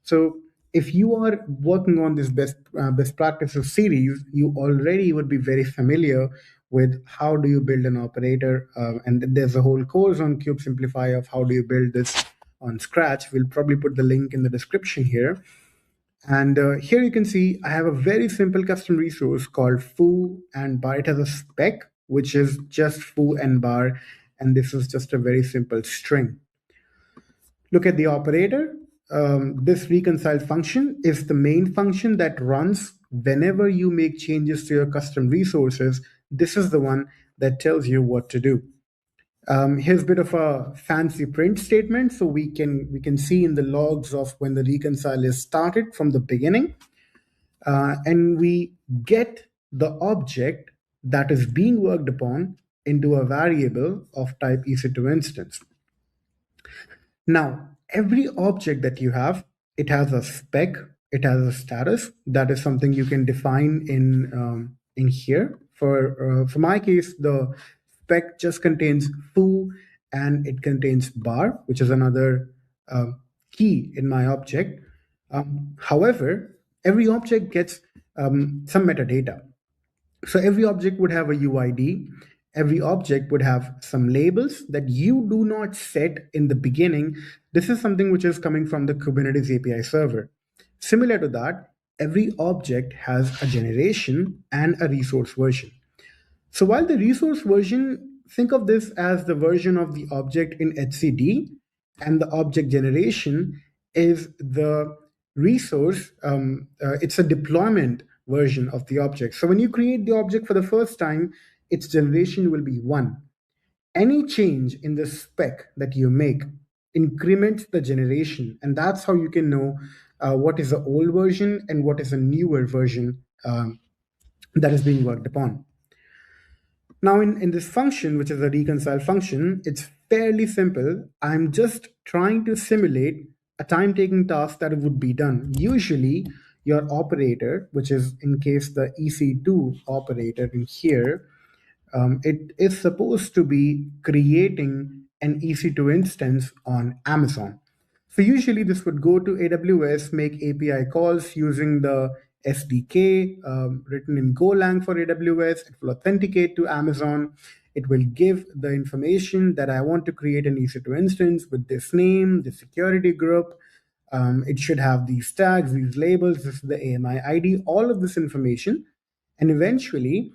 So if you are working on this best practices series, you already would be very familiar with how do you build an operator. And there's a whole course on Cube Simplify of how do you build this on scratch. We'll probably put the link in the description here. And here you can see I have a very simple custom resource called foo and bar. It has a spec, which is just foo and bar. And this is just a very simple string. Look at the operator. This reconcile function is the main function that runs whenever you make changes to your custom resources. This is the one that tells you what to do. Here's a bit of a fancy print statement. So we can see in the logs of when the reconcile is started from the beginning. And we get the object that is being worked upon into a variable of type EC2 instance. Now, every object that you have, it has a spec, it has a status. That is something you can define in here. For my case, the spec just contains foo and it contains bar, which is another key in my object. However, every object gets some metadata. So every object would have a UID. Every object would have some labels that you do not set in the beginning. This is something which is coming from the Kubernetes API server. Similar to that, every object has a generation and a resource version. So while the resource version, think of this as the version of the object in HCD, and the object generation is the resource, it's a deployment version of the object. So when you create the object for the first time, its generation will be 1. Any change in the spec that you make increments the generation, and that's how you can know what is the old version and what is a newer version that is being worked upon. Now in this function, which is a reconcile function, it's fairly simple. I'm just trying to simulate a time-taking task that would be done. Usually your operator, which is in case the EC2 operator in here, it is supposed to be creating an EC2 instance on Amazon. So usually this would go to AWS, make API calls using the SDK written in Golang for AWS. It will authenticate to Amazon. It will give the information that I want to create an EC2 instance with this name, the security group. It should have these tags, these labels, this is the AMI ID, all of this information. And eventually,